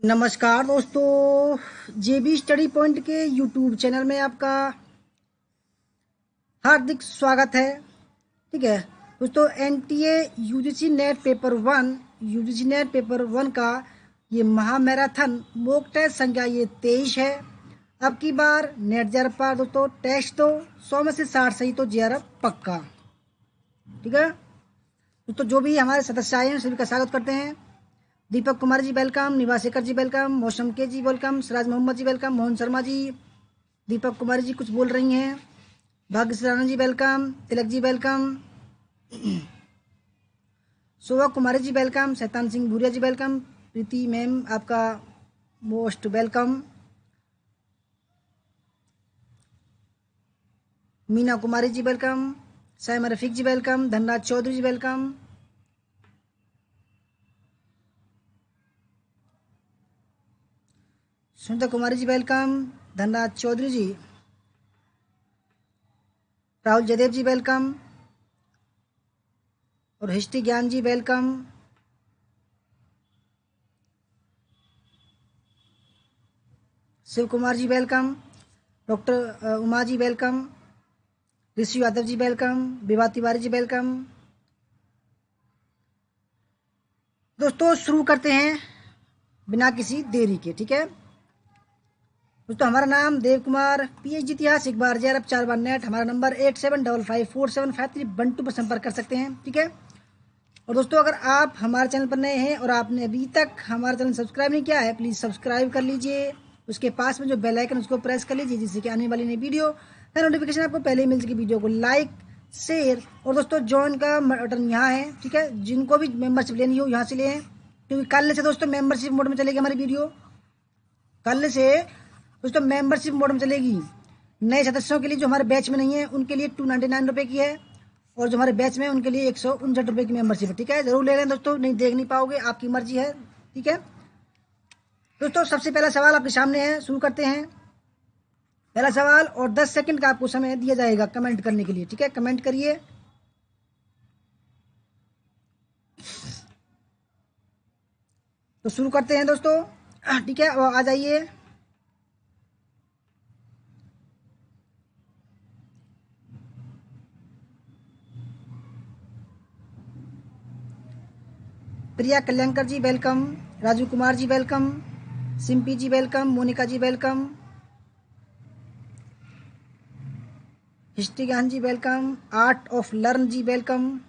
नमस्कार दोस्तों, जेबी study point के यूट्यूब चैनल में आपका हार्दिक स्वागत है। ठीक है दोस्तों, NTA UGC net paper one का ये महामैराथन मॉक टेस्ट संख्या ये 23 है। अब की बार नेट जेआरएफ पर दोस्तों टेस्ट तो 100 में से 60 सही तो जेआरएफ पक्का। ठीक है दोस्तों, जो भी हमारे सदस्य आए हैं सभी का स्वागत करते हैं। दीपक कुमार जी वेलकम, निवास शेखर जी वेलकम, मौसम के जी वेलकम, सिराज मोहम्मद जी वेलकम, मोहन शर्मा जी, दीपक कुमारी जी कुछ बोल रही हैं, भाग्यश्री राणा जी वेलकम, तिलक जी वेलकम, शोभा कुमारी जी वेलकम, शैतान सिंह भूरिया जी वेलकम, प्रीति मैम आपका most welcome, Meena Kumari ji welcome, Saima Rafiq जी वेलकम, धनराज चौधरी जी वेलकम, सुनीता कुमारी जी वेलकम, धनराज चौधरी जी, राहुल जयदेव जी वेलकम और history Gyan ji welcome. Shiv Kumar ji welcome, doctor Uma ji welcome, ऋषि यादव जी वेलकम, विभा तिवारी जी वेलकम। दोस्तों शुरू करते हैं बिना किसी देरी के। ठीक है दोस्तों, हमारा नाम देव कुमार, पीएचडी इतिहास, एक बार जेआरएफ 4 बार नेट। हमारा नंबर 87554753 पर संपर्क कर सकते हैं। ठीक है, और दोस्तों अगर आप हमारे चैनल पर नए हैं और आपने अभी तक हमारा चैनल सब्सक्राइब नहीं किया है, प्लीज़ सब्सक्राइब कर लीजिए। उसके पास में जो बेल आइकन उसको प्रेस कर लीजिए, जिससे कि आने वाली नई वीडियो का नोटिफिकेशन आपको पहले ही मिल सके। वीडियो को लाइक शेयर और दोस्तों ज्वाइन का बटन यहाँ है। ठीक है, जिनको भी मेंबरशिप लेनी हो यहाँ से लें, क्योंकि कल से दोस्तों मेंबरशिप मोड में चलेगी हमारी वीडियो। कल से दोस्तों मेंबरशिप मोड में चलेगी। नए सदस्यों के लिए जो हमारे बैच में नहीं है उनके लिए 299 रुपये की है, और जो हमारे बैच में उनके लिए 159 रुपये की मेंबरशिप है। ठीक है, जरूर ले लें दोस्तों, नहीं देख नहीं पाओगे, आपकी मर्जी है। ठीक है दोस्तों, सबसे पहला सवाल आपके सामने है, शुरू करते हैं। पहला सवाल, और 10 सेकंड का आपको समय दिया जाएगा कमेंट करने के लिए। ठीक है, कमेंट करिए। तो शुरू करते हैं दोस्तों। ठीक है, और आ जाइए। Priya Kalyankar ji welcome, Raju Kumar ji welcome, Simpy ji welcome, Monika ji welcome, history Gyan ji welcome, art of learn ji welcome,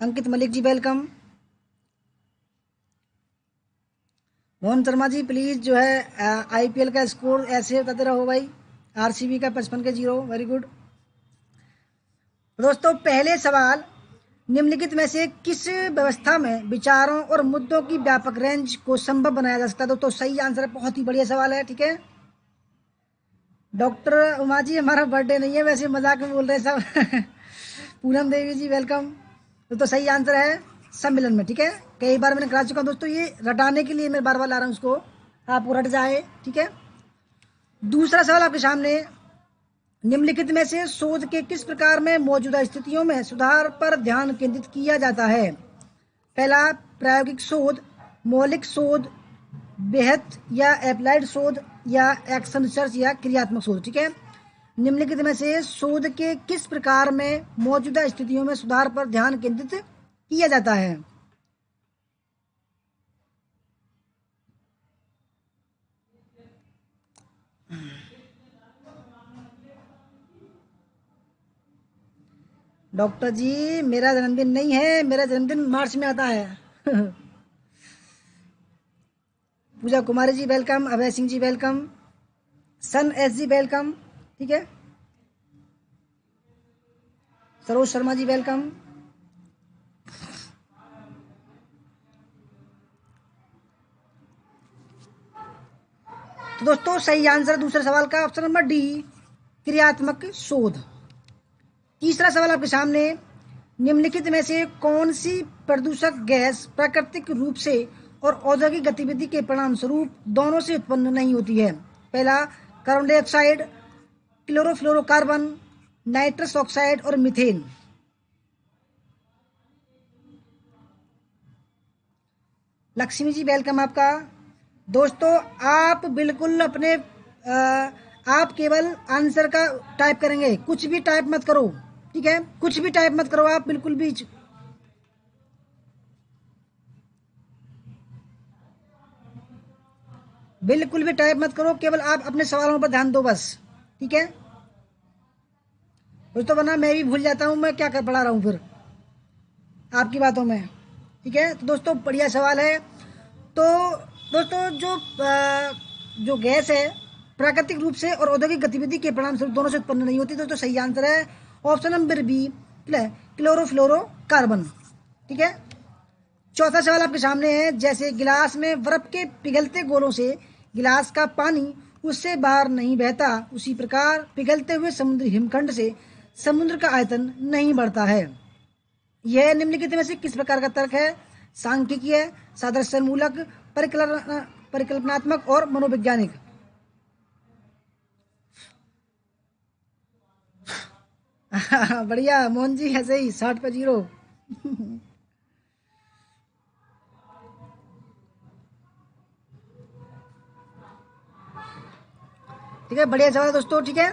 Ankit Malik ji welcome, Mohan Sharma ji please जो है आईपीएल का स्कोर ऐसे बताते रहो भाई। आरसीबी का 55 के 0, वेरी गुड। दोस्तों पहले सवाल, निम्नलिखित में से किस व्यवस्था में विचारों और मुद्दों की व्यापक रेंज को संभव बनाया जा सकता है? दोस्तों सही आंसर है, बहुत ही बढ़िया सवाल है। ठीक है, डॉक्टर उमा जी हमारा बर्थडे नहीं है, वैसे मजाक में बोल रहे हैं सब। पूनम देवी जी वेलकम। तो सही आंसर है सम्मेलन में। ठीक है, कई बार मैंने करा चुका हूं दोस्तों, ये रटाने के लिए मैं बार बार ला रहा हूँ उसको, आपको रट जाए। ठीक है, दूसरा सवाल आपके सामने, निम्नलिखित में से शोध के किस प्रकार में मौजूदा स्थितियों में सुधार पर ध्यान केंद्रित किया जाता है? पहला, प्रायोगिक शोध, मौलिक शोध, बेहद या एप्लाइड शोध, या एक्शन रिसर्च, या क्रियात्मक शोध। ठीक है, निम्नलिखित में से शोध के किस प्रकार में मौजूदा स्थितियों में सुधार पर ध्यान केंद्रित किया जाता है? डॉक्टर जी मेरा जन्मदिन नहीं है, मेरा जन्मदिन मार्च में आता है। पूजा कुमारी जी वेलकम, अभय सिंह जी वेलकम, सन एस जी वेलकम। ठीक है, सरोज शर्मा जी वेलकम। तो दोस्तों सही आंसर दूसरे सवाल का ऑप्शन नंबर डी, क्रियात्मक शोध। तीसरा सवाल आपके सामने, निम्नलिखित में से कौन सी प्रदूषक गैस प्राकृतिक रूप से और औद्योगिक गतिविधि के परिणाम स्वरूप दोनों से उत्पन्न नहीं होती है? पहला, carbon dioxide, chlorofluorocarbon, nitrous oxide और मीथेन। लक्ष्मी जी वेलकम आपका। दोस्तों आप बिल्कुल अपने आप केवल आंसर का टाइप करेंगे, कुछ भी टाइप मत करो, ठीक है, कुछ भी टाइप मत करो आप, बिल्कुल भी बिल्कुल भी टाइप मत करो, केवल आप अपने सवालों पर ध्यान दो बस, ठीक है दोस्तों, वरना मैं भी भूल जाता हूँ मैं क्या कर पढ़ा रहा हूँ फिर आपकी बातों में, ठीक है। तो दोस्तों बढ़िया सवाल है। तो दोस्तों जो गैस है प्राकृतिक रूप से और औद्योगिक गतिविधि के परिणाम स्वरूप दोनों से उत्पन्न नहीं होती। दोस्तों सही आंसर है option number B, chlorofluorocarbon, ठीक है। चौथा सवाल आपके सामने है, जैसे गिलास में बर्फ के पिघलते गोलों से गिलास का पानी उससे बाहर नहीं बहता, उसी प्रकार पिघलते हुए समुद्री हिमखंड से समुद्र का आयतन नहीं बढ़ता है। यह निम्नलिखित में से किस प्रकार का तर्क है? सांख्यिकीय, सादृश्य मूलक, परिकल्पनात्मक और मनोवैज्ञानिक। बढ़िया मोहन जी, ऐसे ही 60 पे 0। ठीक है, बढ़िया सवाल दोस्तों, ठीक है।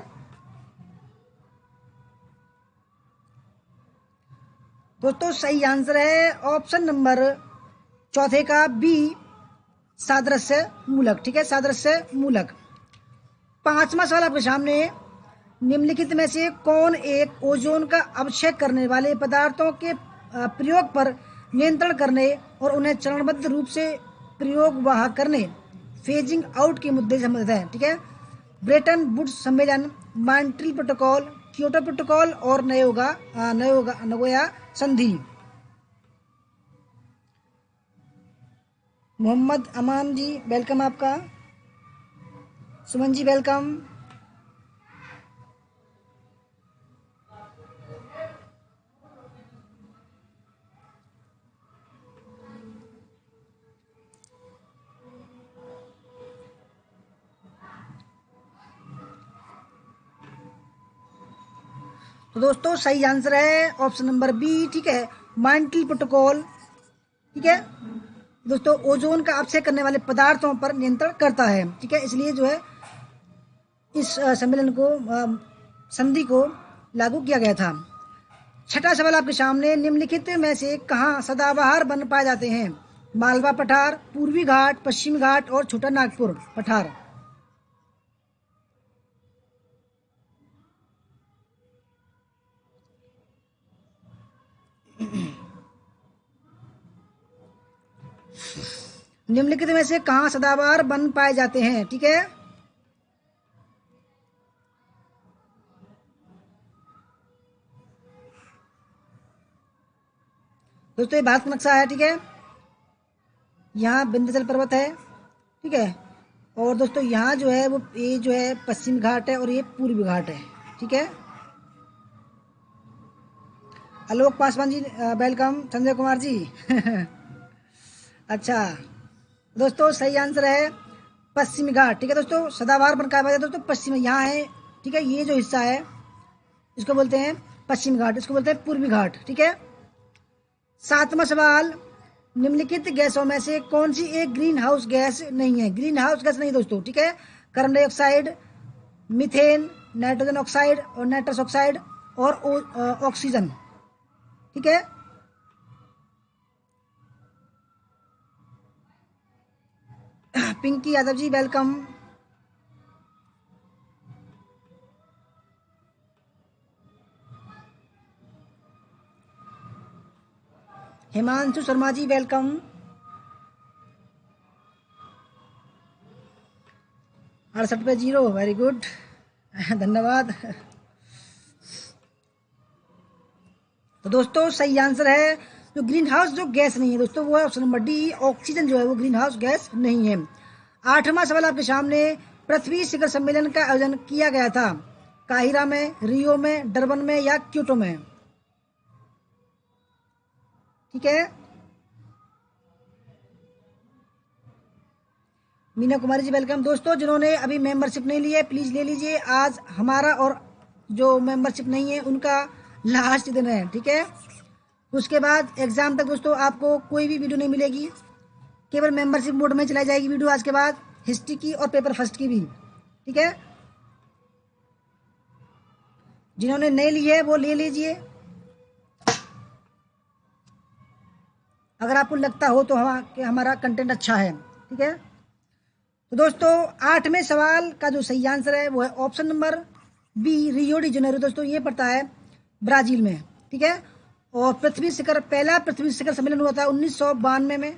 दोस्तों सही आंसर है ऑप्शन नंबर चौथे का बी, सादृश्य मूलक, ठीक है, सादृश्य मूलक। पांचवा सवाल आपके सामने, निम्नलिखित में से कौन एक ओजोन का अवक्षय करने वाले पदार्थों के प्रयोग पर नियंत्रण करने और उन्हें चरणबद्ध रूप से प्रयोग वह करने, फेजिंग आउट के मुद्दे से संबंधित है, ठीक है। ब्रेटन वुड्स सम्मेलन, मॉन्ट्रियल प्रोटोकॉल, क्योटो प्रोटोकॉल और नगोया संधि। मोहम्मद अमान जी वेलकम आपका। सुमन जी वेलकम। तो दोस्तों सही आंसर है ऑप्शन नंबर बी, ठीक है, मॉन्ट्रियल प्रोटोकॉल, ठीक है। दोस्तों ओजोन का अपक्षय करने वाले पदार्थों पर नियंत्रण करता है, ठीक है, इसलिए जो है इस सम्मेलन को संधि को लागू किया गया था। छठा सवाल आपके सामने, निम्नलिखित में से कहाँ सदाबहार वन पाए जाते हैं? मालवा पठार, पूर्वी घाट, पश्चिमी घाट और छोटा नागपुर पठार। निम्नलिखित में से कहाँ सदाबहार वन पाए जाते हैं, ठीक है। दोस्तों ये भारत का नक्शा है, ठीक है, यहाँ विंध्याचल पर्वत है, ठीक है, और दोस्तों यहाँ जो है वो ये जो है पश्चिमी घाट है और ये पूर्वी घाट है, ठीक है। आलोक पासवान जी वेलकम। संजय कुमार जी अच्छा दोस्तों सही आंसर है पश्चिमी घाट, ठीक है। दोस्तों सदाबहार वन कहा जाता है दोस्तों पश्चिम यहाँ है, ठीक है, ये जो हिस्सा है इसको बोलते हैं पश्चिमी घाट, इसको बोलते हैं पूर्वी घाट, ठीक है। सातवां सवाल, निम्नलिखित गैसों में से कौन सी एक ग्रीन हाउस गैस नहीं है? ग्रीन हाउस गैस नहीं दोस्तों, ठीक है, carbon dioxide, methane, nitrogen oxide और नाइट्रस ऑक्साइड और ऑक्सीजन, ठीक है। पिंकी यादव जी वेलकम। हिमांशु शर्मा जी वेलकम। 68 पे 0, वेरी गुड धन्यवाद। तो दोस्तों सही आंसर है जो ग्रीन हाउस जो गैस नहीं है दोस्तों वो है ऑप्शन नंबर डी, ऑक्सीजन जो है वो ग्रीन हाउस गैस नहीं है। आठवां सवाल आपके सामने, पृथ्वी शिखर सम्मेलन का आयोजन किया गया था काहिरा में, रियो में, डरबन में या क्योटो में, ठीक है। मीना कुमारी जी वेलकम। दोस्तों जिन्होंने अभी मेंबरशिप नहीं ली है प्लीज ले लीजिए, आज हमारा और जो मेंबरशिप नहीं है उनका लास्ट दिन है, ठीक है। उसके बाद एग्जाम तक दोस्तों आपको कोई भी वीडियो नहीं मिलेगी, केवल मेंबरशिप मोड में चलाई जाएगी वीडियो आज के बाद, हिस्ट्री की और पेपर फर्स्ट की भी, ठीक है। जिन्होंने नहीं ली है वो ले लीजिए, अगर आपको लगता हो तो कि हमारा कंटेंट अच्छा है, ठीक है। तो दोस्तों 8वें सवाल का जो सही आंसर है वो है option number B, Rio de Janeiro. दोस्तों ये पड़ता है ब्राजील में, ठीक है। और पहला पृथ्वी शिखर सम्मेलन हुआ था 1992 में,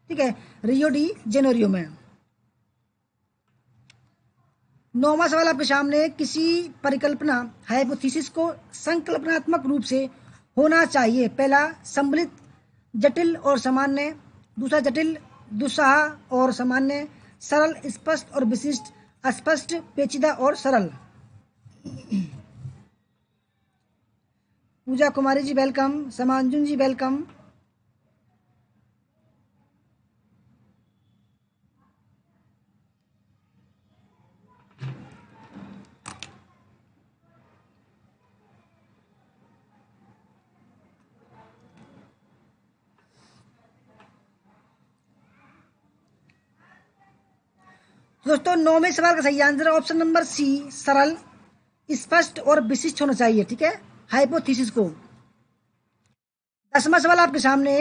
ठीक है, रियो डी जेनेरियो में। 9वां सवाल आपके सामने, किसी परिकल्पना हाइपोथेसिस को संकल्पनात्मक रूप से होना चाहिए। पहला सम्मिलित, जटिल और सामान्य, दूसरा जटिल, दुस्साह और सामान्य, सरल, स्पष्ट और विशिष्ट, अस्पष्ट, पेचीदा और सरल। पूजा कुमारी जी वेलकम, समांजुन जी वेलकम। दोस्तों 9वें सवाल का सही आंसर है ऑप्शन नंबर सी, सरल, स्पष्ट और विशिष्ट होना चाहिए, ठीक है, हाइपोथेसिस को। 10वां सवाल आपके सामने,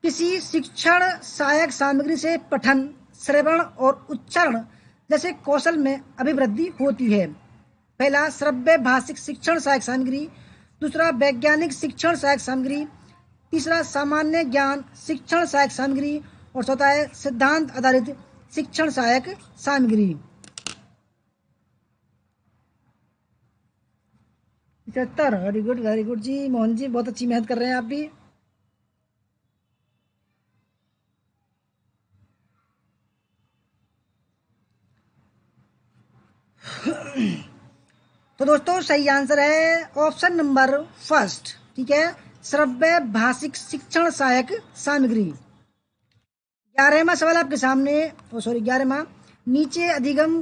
किसी शिक्षण सहायक सामग्री से पठन, श्रवण और उच्चारण जैसे कौशल में अभिवृद्धि होती है। पहला श्रव्य भाषिक शिक्षण सहायक सामग्री, दूसरा वैज्ञानिक शिक्षण सहायक सामग्री, तीसरा सामान्य ज्ञान शिक्षण सहायक सामग्री और चौथा है सिद्धांत आधारित शिक्षण सहायक सामग्री। 75, वेरी गुड जी मोहन जी, बहुत अच्छी मेहनत कर रहे हैं आप भी। तो दोस्तों सही आंसर है ऑप्शन नंबर फर्स्ट, ठीक है, श्रव्य भाषिक शिक्षण सहायक सामग्री। 11वां सवाल आपके सामने, 11वां, नीचे अधिगम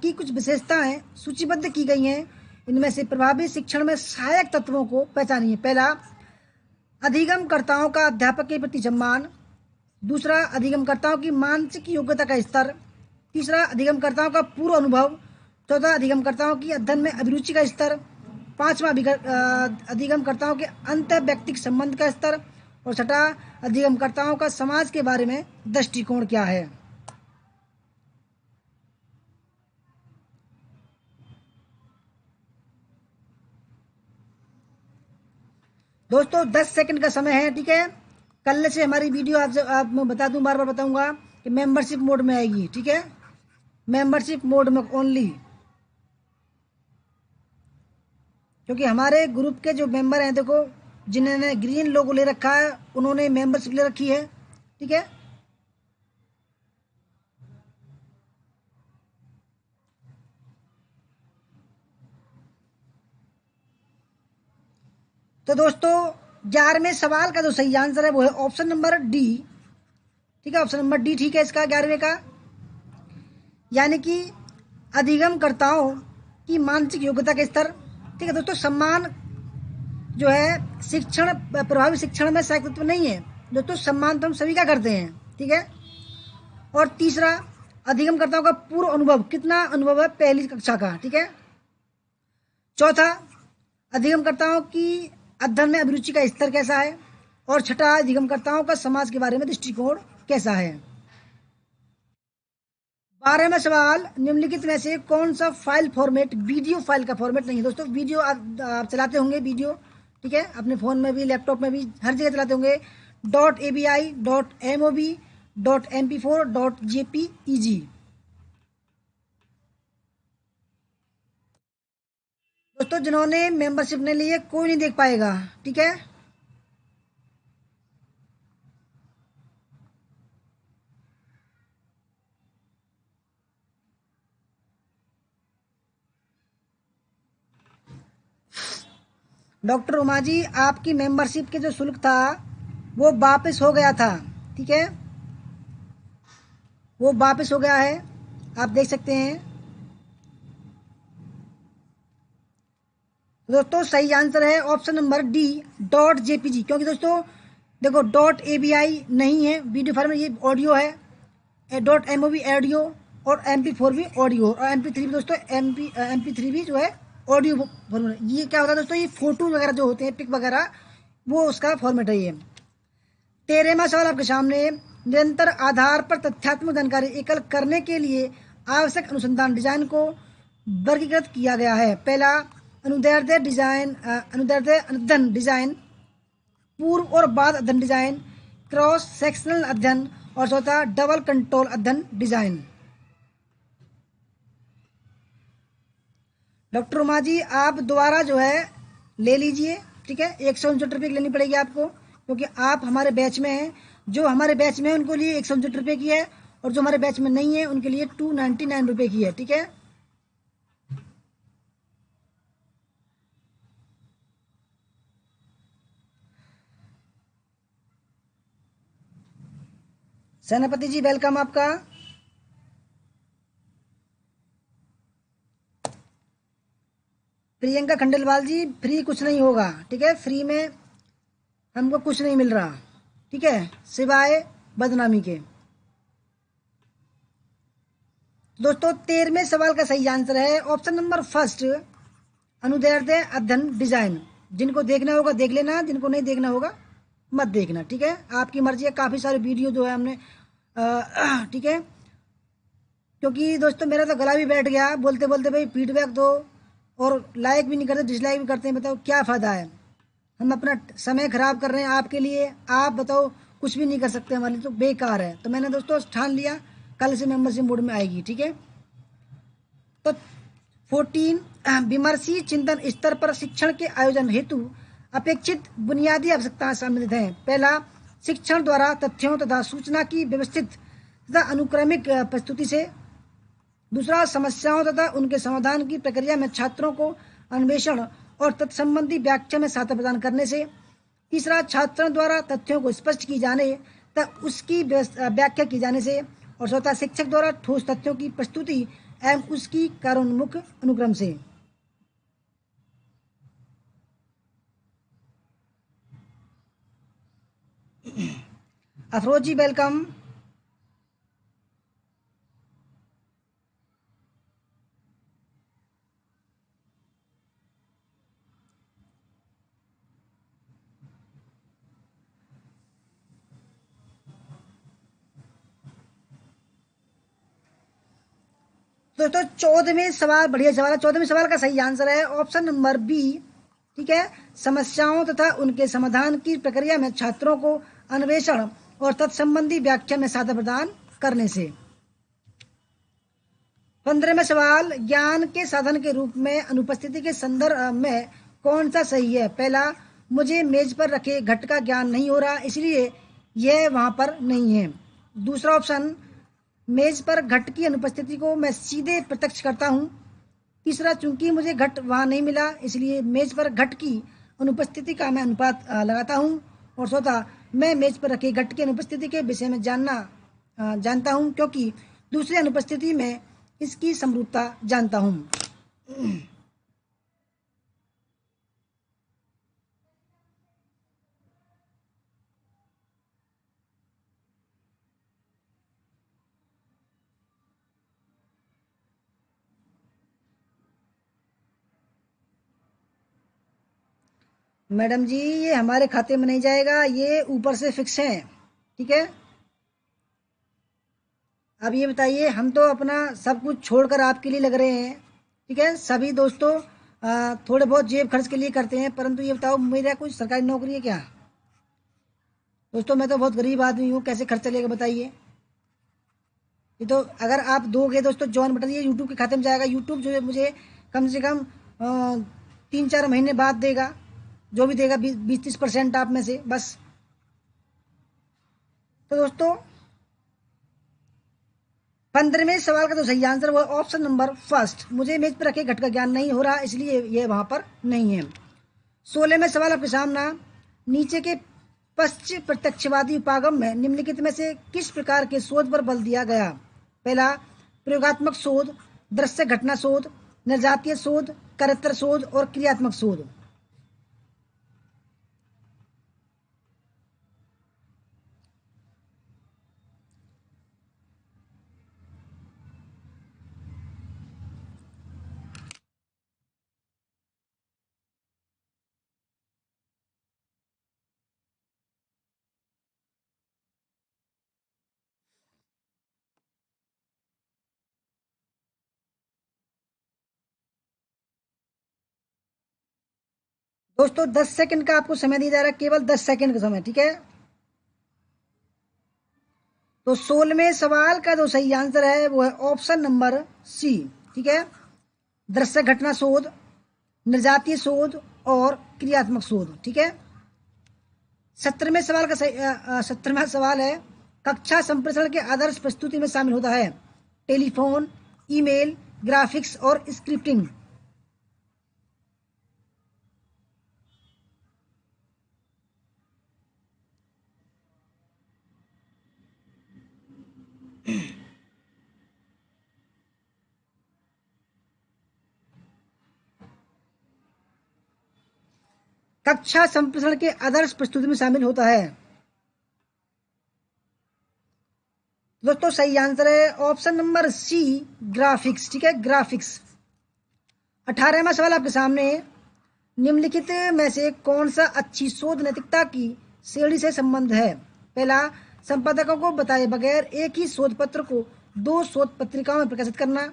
की कुछ विशेषताएं सूचीबद्ध की गई हैं, इनमें से प्रभावी शिक्षण में सहायक तत्वों को पहचानिए। पहला अधिगमकर्ताओं का अध्यापक के प्रति सम्मान, दूसरा अधिगमकर्ताओं की मानसिक योग्यता का स्तर, तीसरा अधिगमकर्ताओं का पूर्व अनुभव, चौथा अधिगमकर्ताओं की अध्ययन में अभिरुचि का स्तर, पांचवा अधिगमकर्ताओं के अंत व्यक्तिक संबंध का स्तर और छठा अधिगमकर्ताओं का समाज के बारे में दृष्टिकोण क्या है। दोस्तों 10 सेकंड का समय है, ठीक है। कल से हमारी वीडियो आप मैं बता दूं, बार बार बताऊंगा कि मेंबरशिप मोड में आएगी, ठीक है, मेंबरशिप मोड में ओनली, क्योंकि हमारे ग्रुप के जो मेंबर हैं, देखो जिन्होंने ग्रीन लोगो ले रखा है उन्होंने मेंबरशिप ले रखी है, ठीक है। तो दोस्तों 11वें सवाल का जो सही आंसर है वो है ऑप्शन नंबर डी, ठीक है, ऑप्शन नंबर डी ठीक है इसका, 11वें का, यानी कि अधिगमकर्ताओं की मानसिक योग्यता के स्तर, ठीक है। दोस्तों सम्मान जो है शिक्षण, प्रभावी शिक्षण में सहायक तत्व नहीं है दोस्तों, सम्मान तो हम सभी का करते हैं, ठीक है। और तीसरा अधिगमकर्ताओं का पूर्व अनुभव, कितना अनुभव है पहली कक्षा का, ठीक है। चौथा अधिगमकर्ताओं की अध्ययन में अभिरुचि का स्तर कैसा है, और छठा अधिगमकर्ताओं का समाज के बारे में दृष्टिकोण कैसा है। 12वां सवाल, निम्नलिखित में से कौन सा फाइल फॉर्मेट वीडियो फाइल का फॉर्मेट नहीं है। दोस्तों वीडियो आप चलाते होंगे वीडियो, ठीक है, अपने फ़ोन में भी, लैपटॉप में भी, हर जगह चलाते होंगे। .avi, .mob, .mp4, .jpeg। दोस्तों जिन्होंने मेंबरशिप नहीं ली है कोई नहीं देख पाएगा, ठीक है। डॉक्टर उमा जी, आपकी मेंबरशिप के जो शुल्क था वो वापस हो गया था, ठीक है, वो वापस हो गया है, आप देख सकते हैं। दोस्तों सही आंसर है ऑप्शन नंबर डी, .jpg, क्योंकि दोस्तों देखो डॉट AVI नहीं है वीडियो फाइल में, ये ऑडियो है। डॉट MOV ऑडियो और MP4 भी ऑडियो और MP3 भी दोस्तों, MP3 भी जो है ऑडियो फॉर्मेट। ये क्या होता है दोस्तों, ये फोटो वगैरह जो होते हैं, पिक वगैरह, वो उसका फॉर्मेट है ये। 13वां सवाल आपके सामने, निरंतर आधार पर तथ्यात्मक जानकारी एकल करने के लिए आवश्यक अनुसंधान डिजाइन को वर्गीकृत किया गया है। पहला अनुदैर्ध्य डिजाइन, अनुदैर्ध्य अध्ययन डिजाइन, पूर्व और बाद अध्ययन डिजाइन, क्रॉस सेक्शनल अध्ययन, और चौथा डबल कंट्रोल अध्ययन डिजाइन। डॉक्टर उमा जी आप दोबारा जो है ले लीजिए, ठीक है। 169 रुपये की लेनी पड़ेगी आपको, क्योंकि आप हमारे बैच में हैं। जो हमारे बैच में है उनको लिए 169 रुपये की है, और जो हमारे बैच में नहीं है उनके लिए 299 रुपये की है, ठीक है। सेनापति जी वेलकम आपका। प्रियंका खंडेलवाल जी फ्री कुछ नहीं होगा, ठीक है। फ्री में हमको कुछ नहीं मिल रहा, ठीक है, सिवाय बदनामी के। दोस्तों 13वें सवाल का सही आंसर है ऑप्शन नंबर फर्स्ट, अनुदैर्ध्य अध्ययन डिजाइन। जिनको देखना होगा देख लेना, जिनको नहीं देखना होगा मत देखना, ठीक है। आपकी मर्जी है। काफ़ी सारे वीडियो जो है हमने, ठीक है। क्योंकि दोस्तों मेरा तो गला भी बैठ गया बोलते बोलते, भाई फीडबैक दो, और लाइक भी नहीं करते, डिसलाइक भी करते हैं। बताओ क्या फ़ायदा है, हम अपना समय खराब कर रहे हैं आपके लिए। आप बताओ कुछ भी नहीं कर सकते हमारे लिए, तो बेकार है। तो मैंने दोस्तों ठान लिया कल से मेंबरशिप मोड में आएगी, ठीक है। तो 14 विमर्शी चिंतन स्तर पर शिक्षण के आयोजन हेतु अपेक्षित बुनियादी आवश्यकताएं सम्मिलित हैं। पहला, शिक्षण द्वारा तथ्यों तथा सूचना की व्यवस्थित तथा अनुक्रमिक प्रस्तुति से। दूसरा, समस्याओं तथा उनके समाधान की प्रक्रिया में छात्रों को अन्वेषण और तत्संबंधी व्याख्या में सहायता प्रदान करने से। तीसरा, छात्रों द्वारा तथ्यों को स्पष्ट की जाने तथा उसकी व्याख्या की जाने से। और चौथा, शिक्षक द्वारा ठोस तथ्यों की प्रस्तुति एवं उसकी कार्योन्मुख अनुक्रम से। अफरोज जी वेलकम। दोस्तों 14वें सवाल बढ़िया सवाल है। 14वें सवाल का सही आंसर है ऑप्शन नंबर बी, ठीक है। समस्याओं तथा उनके समाधान की प्रक्रिया में छात्रों को अन्वेषण और तत्संबंधी व्याख्या में सहायता प्रदान करने से। 15वें सवाल, ज्ञान के साधन के रूप में अनुपस्थिति के संदर्भ में कौन सा सही है। पहला, मुझे मेज पर रखे घट का ज्ञान नहीं हो रहा इसलिए यह वहां पर नहीं है। दूसरा ऑप्शन, मेज पर घट की अनुपस्थिति को मैं सीधे प्रत्यक्ष करता हूँ। तीसरा, चूंकि मुझे घट वहां नहीं मिला इसलिए मेज पर घट की अनुपस्थिति का मैं अनुपात लगाता हूँ। और चौथा, मैं मेज पर रखे घट की अनुपस्थिति के विषय में जानता हूँ क्योंकि दूसरी अनुपस्थिति में इसकी समरूपता जानता हूँ। मैडम जी ये हमारे खाते में नहीं जाएगा, ये ऊपर से फिक्स है, ठीक है। अब ये बताइए, हम तो अपना सब कुछ छोड़कर आपके लिए लग रहे हैं, ठीक है। सभी दोस्तों थोड़े बहुत जेब खर्च के लिए करते हैं, परंतु ये बताओ मेरा कुछ सरकारी नौकरी है क्या। दोस्तों मैं तो बहुत गरीब आदमी हूँ, कैसे खर्च चलेगा बताइए। ये तो अगर आप दोगे दोस्तों जॉइन बटन, ये यूट्यूब के खाते में जाएगा। यूट्यूब जो है मुझे कम से कम 3-4 महीने बाद देगा, जो भी देगा 20-30% आप में से बस। तो दोस्तों 15वें सवाल का तो सही आंसर वो ऑप्शन नंबर फर्स्ट, मुझे मेज पर रखे घट का ज्ञान नहीं हो रहा इसलिए ये वहां पर नहीं है। 16वें सवाल आपके सामने, नीचे के पश्चिम प्रत्यक्षवादी उपागम में निम्नलिखित में से किस प्रकार के शोध पर बल दिया गया। पहला, प्रयोगात्मक शोध, दृश्य घटना शोध, निर्जातीय शोध, करत्तर शोध और क्रियात्मक शोध। दोस्तों 10 सेकंड का आपको समय दिया जा रहा है, केवल 10 सेकंड का समय, ठीक है। तो 16वें सवाल का जो सही आंसर है वो है ऑप्शन नंबर सी, ठीक है। दृश्य घटना शोध, निर्जातीय शोध और क्रियात्मक शोध, ठीक है। 17वें सवाल का सही 17वां सवाल है कक्षा संप्रेषण के आदर्श प्रस्तुति में शामिल होता है टेलीफोन, ईमेल, ग्राफिक्स और स्क्रिप्टिंग। कक्षा संप्रेषण के आदर्श प्रस्तुति में शामिल होता है। दोस्तों सही आंसर है ऑप्शन नंबर सी, ग्राफिक्स, ठीक है, ग्राफिक्स। 18वां सवाल आपके सामने है निम्नलिखित में से कौन सा अच्छी शोध नैतिकता की श्रेणी से संबंध है। पहला, संपादकों को बताए बगैर एक ही शोध पत्र को 2 शोध पत्रिकाओं में प्रकाशित करना।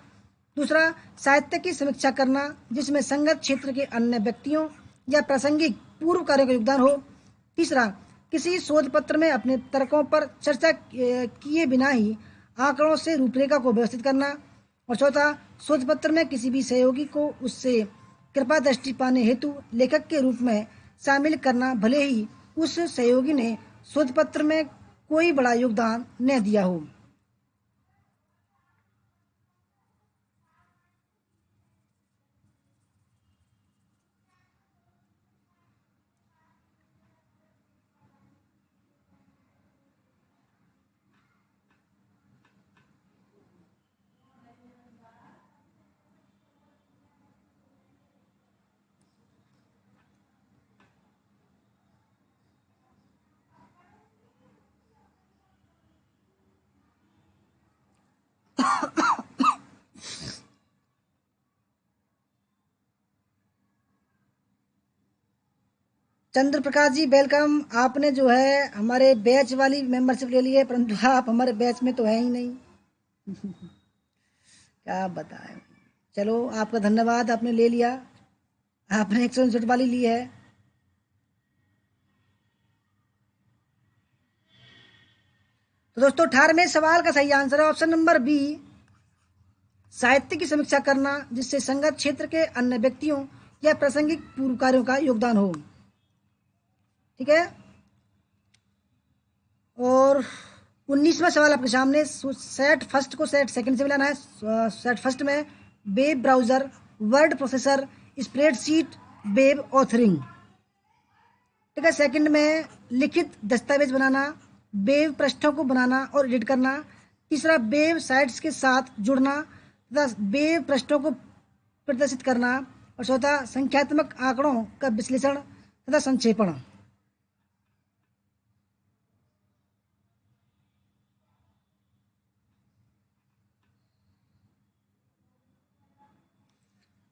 दूसरा, साहित्य की समीक्षा करना जिसमें संगत क्षेत्र के अन्य व्यक्तियों या प्रासंगिक पूर्व कार्यों का योगदान हो। तीसरा, किसी शोध पत्र में अपने तर्कों पर चर्चा किए बिना ही आंकड़ों से रूपरेखा को व्यवस्थित करना। और चौथा, शोध पत्र में किसी भी सहयोगी को उससे कृपा दृष्टि पाने हेतु लेखक के रूप में शामिल करना भले ही उस सहयोगी ने शोध पत्र में कोई बड़ा योगदान न दिया हो। चंद्र प्रकाश जी वेलकम। आपने जो है हमारे बैच वाली मेंबरशिप ले ली है, परंतु आप हमारे बैच में तो है ही नहीं। क्या बताएं। चलो आपका धन्यवाद, आपने ले लिया, आपने 159 वाली ली है। तो दोस्तों 18वें सवाल का सही आंसर है ऑप्शन नंबर बी, साहित्य की समीक्षा करना जिससे संगत क्षेत्र के अन्य व्यक्तियों या प्रासंगिक पूर्व कार्यों का योगदान हो, ठीक है। और 19वां सवाल आपके सामने, सेट फर्स्ट को सेट सेकंड से मिलाना है। सेट फर्स्ट में web browser, word processor, spreadsheet, web authoring, ठीक है। सेकंड में लिखित दस्तावेज बनाना, वेब पृष्ठों को बनाना और एडिट करना। तीसरा, वेब साइट्स के साथ जुड़ना तथा वेब पृष्ठों को प्रदर्शित करना। और चौथा, संख्यात्मक आंकड़ों का विश्लेषण तथा संक्षेपण।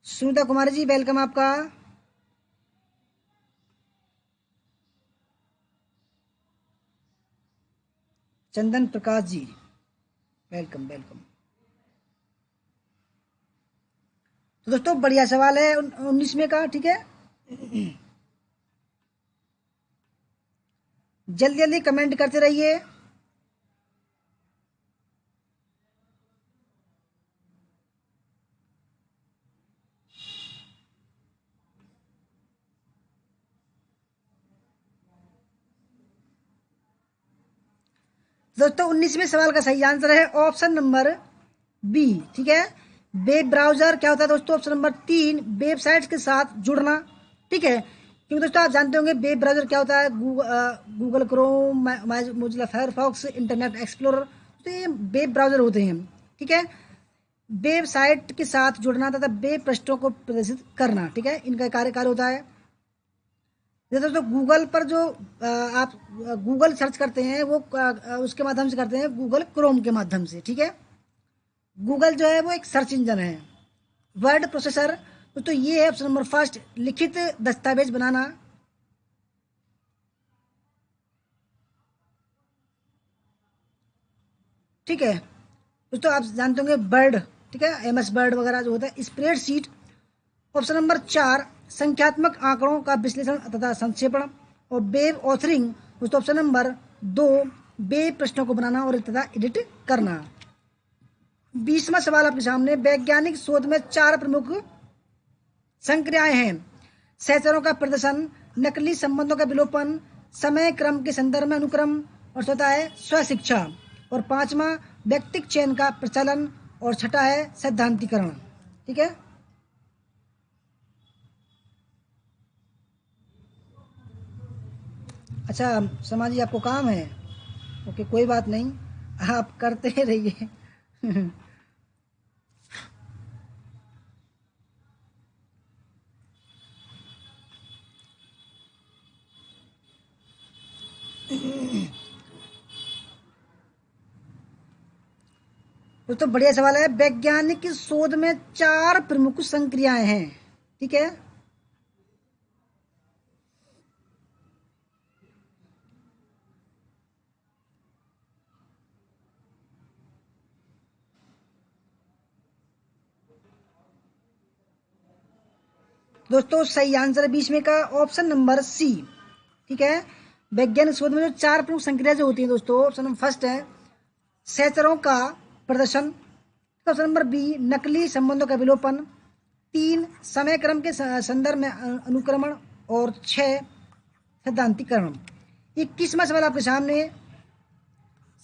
सुनीता कुमारी जी वेलकम आपका। चंदन प्रकाश जी वेलकम वेलकम। तो दोस्तों बढ़िया सवाल है 19वें का, ठीक है। जल्दी जल्दी कमेंट करते रहिए। दोस्तों 19वें सवाल का सही आंसर है ऑप्शन नंबर बी, ठीक है। वेब ब्राउजर क्या होता है दोस्तों, ऑप्शन नंबर 3, वेबसाइट्स के साथ जुड़ना, ठीक है। क्योंकि दोस्तों आप जानते होंगे वेब ब्राउजर क्या होता है, Google Chrome, Mozilla Firefox, internet explorer, तो ये वेब ब्राउजर होते हैं, ठीक है। वेबसाइट के साथ जुड़ना तथा वेब पृष्ठों को प्रदर्शित करना, ठीक है, इनका कार्य होता है। जैसे दोस्तों गूगल पर जो आप गूगल सर्च करते हैं वो उसके माध्यम से करते हैं गूगल क्रोम के माध्यम से, ठीक है। गूगल जो है वो एक सर्च इंजन है। वर्ड प्रोसेसर तो ये है ऑप्शन नंबर फर्स्ट, लिखित दस्तावेज बनाना, ठीक है। दोस्तों आप जानते होंगे वर्ड, ठीक है, MS वर्ड वगैरह जो होता है। स्प्रेडशीट ऑप्शन नंबर 4, संख्यात्मक आंकड़ों का विश्लेषण तथा संक्षेपण। और वेब ऑथरिंग दोस्तों ऑप्शन नंबर 2 वेब प्रश्नों को बनाना और तथा एडिट करना। 20वां सवाल आपके सामने, वैज्ञानिक शोध में 4 प्रमुख संक्रियाएं हैं। सहचरों का प्रदर्शन, नकली संबंधों का विलोपन, समय क्रम के संदर्भ में अनुक्रम, और चौथा है स्वशिक्षा। और 5वां व्यक्तिक चयन का प्रचलन, और छठा है सैद्धांतिकरण। ठीक है, अच्छा समाज जी आपको काम है, ओके कोई बात नहीं, आप करते रहिए। दोस्तों बढ़िया सवाल है, वैज्ञानिक शोध में 4 प्रमुख संक्रियाएं हैं। ठीक है, दोस्तों सही आंसर है 20 में का ऑप्शन नंबर सी। ठीक है, वैज्ञानिक शोध में जो 4 प्रमुख संक्रिया जो होती है दोस्तों, ऑप्शन नंबर फर्स्ट है सहचरों का प्रदर्शन, ऑप्शन नंबर बी नकली संबंधों का विलोपन, 3 समय क्रम के संदर्भ में अनुक्रमण, और 6 सैद्धांतिकरण। 21वां सवाल आपके सामने,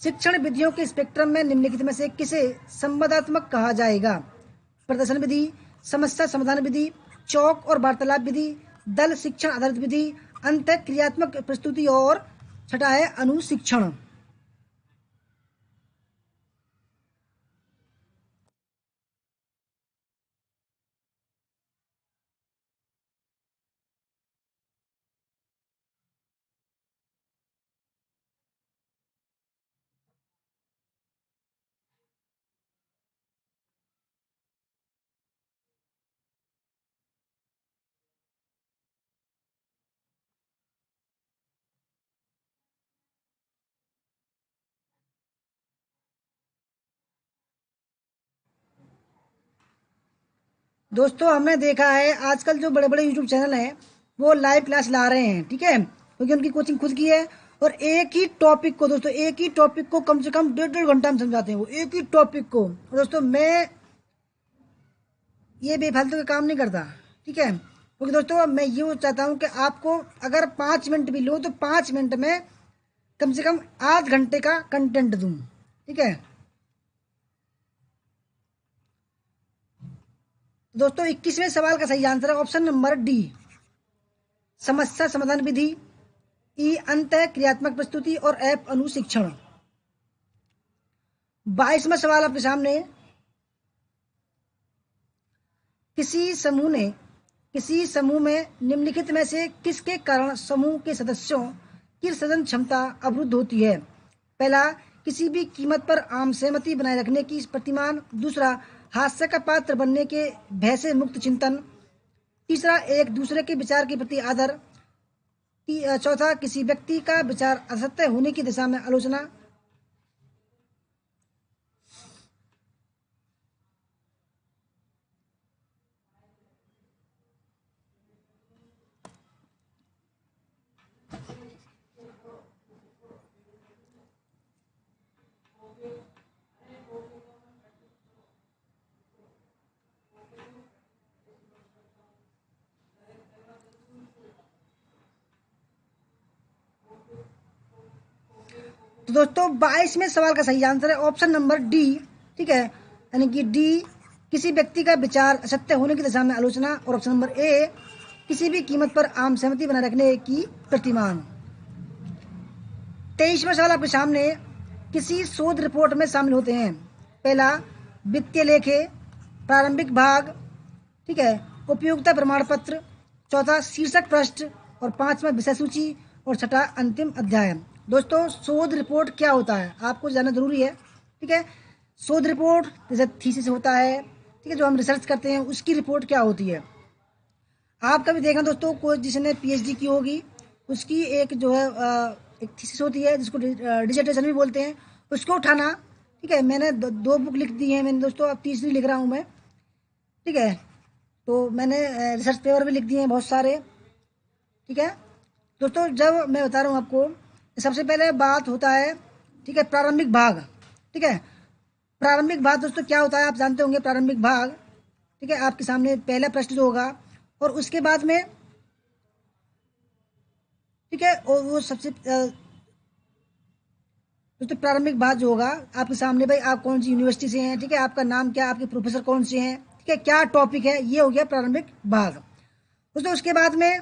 शिक्षण विधियों के स्पेक्ट्रम में निम्नलिखित में से किसे संवादात्मक कहा जाएगा? प्रदर्शन विधि, समस्या समाधान विधि, चौक और वार्तालाप विधि, दल शिक्षण आधारित विधि, अंत क्रियात्मक प्रस्तुति, और छठा है अनुशिक्षण। दोस्तों हमने देखा है आजकल जो बड़े बड़े यूट्यूब चैनल हैं वो लाइव क्लास ला रहे हैं। ठीक है, क्योंकि उनकी कोचिंग खुद की है, और एक ही टॉपिक को दोस्तों, एक ही टॉपिक को कम से कम 1.5 घंटा में समझाते हैं वो एक ही टॉपिक को। और दोस्तों मैं ये बेफालतू का काम नहीं करता। ठीक है, क्योंकि दोस्तों मैं ये चाहता हूँ कि आपको अगर 5 मिनट भी लो तो 5 मिनट में कम से कम आध घंटे का कंटेंट दूँ। ठीक है दोस्तों, 21वें सवाल का सही आंसर है ऑप्शन नंबर डी समस्या समाधान विधि, ई अंत क्रियात्मक प्रस्तुति, और एफ अनुशिक्षण। 22वां सवाल आपके सामने, किसी समूह में निम्नलिखित में से किसके कारण समूह के सदस्यों की सृजन क्षमता अवरुद्ध होती है? पहला, किसी भी कीमत पर आम सहमति बनाए रखने की प्रतिमान। दूसरा, हास्य का पात्र बनने के भय से मुक्त चिंतन। तीसरा, एक दूसरे के विचार के प्रति आदर। चौथा, किसी व्यक्ति का विचार असत्य होने की दिशा में आलोचना। तो दोस्तों 22वें सवाल का सही आंसर है ऑप्शन नंबर डी। ठीक है, यानी कि डी किसी व्यक्ति का विचार असत्य होने की दिशा में आलोचना, और ऑप्शन नंबर ए किसी भी कीमत पर आम सहमति बनाए रखने की प्रतिमान। 23वां सवाल आपके सामने, किसी शोध रिपोर्ट में शामिल होते हैं। पहला, वित्तीय लेखे, प्रारंभिक भाग। ठीक है, उपयोगिता प्रमाण पत्र। चौथा, शीर्षक पृष्ठ, और 5वां विषय सूची, और छठा अंतिम अध्याय। दोस्तों शोध रिपोर्ट क्या होता है आपको जानना जरूरी है। ठीक है, शोध रिपोर्ट जैसे थीसिस होता है, ठीक है, जो हम रिसर्च करते हैं उसकी रिपोर्ट क्या होती है। आप कभी देखना दोस्तों, कोई जिसने पीएचडी की होगी उसकी एक जो है एक थीसिस होती है जिसको डिसर्टेशन भी बोलते हैं, उसको उठाना। ठीक है, मैंने 2 बुक लिख दी है मैंने दोस्तों, अब तीसरी लिख रहा हूँ मैं। ठीक है, तो मैंने रिसर्च पेपर भी लिख दिए हैं बहुत सारे। ठीक है दोस्तों, जब मैं बता रहा हूँ आपको, सबसे पहले बात होता है, ठीक है, प्रारंभिक भाग। ठीक है, प्रारंभिक भाग दोस्तों क्या होता है आप जानते होंगे, प्रारंभिक भाग। ठीक है, आपके सामने पहला प्रश्न जो होगा, और उसके बाद में, ठीक है, और वो सबसे दोस्तों प्रारंभिक भाग जो होगा आपके सामने, भाई आप कौन सी यूनिवर्सिटी से हैं, ठीक है, आपका नाम क्या, आपके प्रोफेसर कौन से हैं, ठीक है, क्या टॉपिक है, ये हो गया प्रारंभिक भाग दोस्तों। उसके बाद में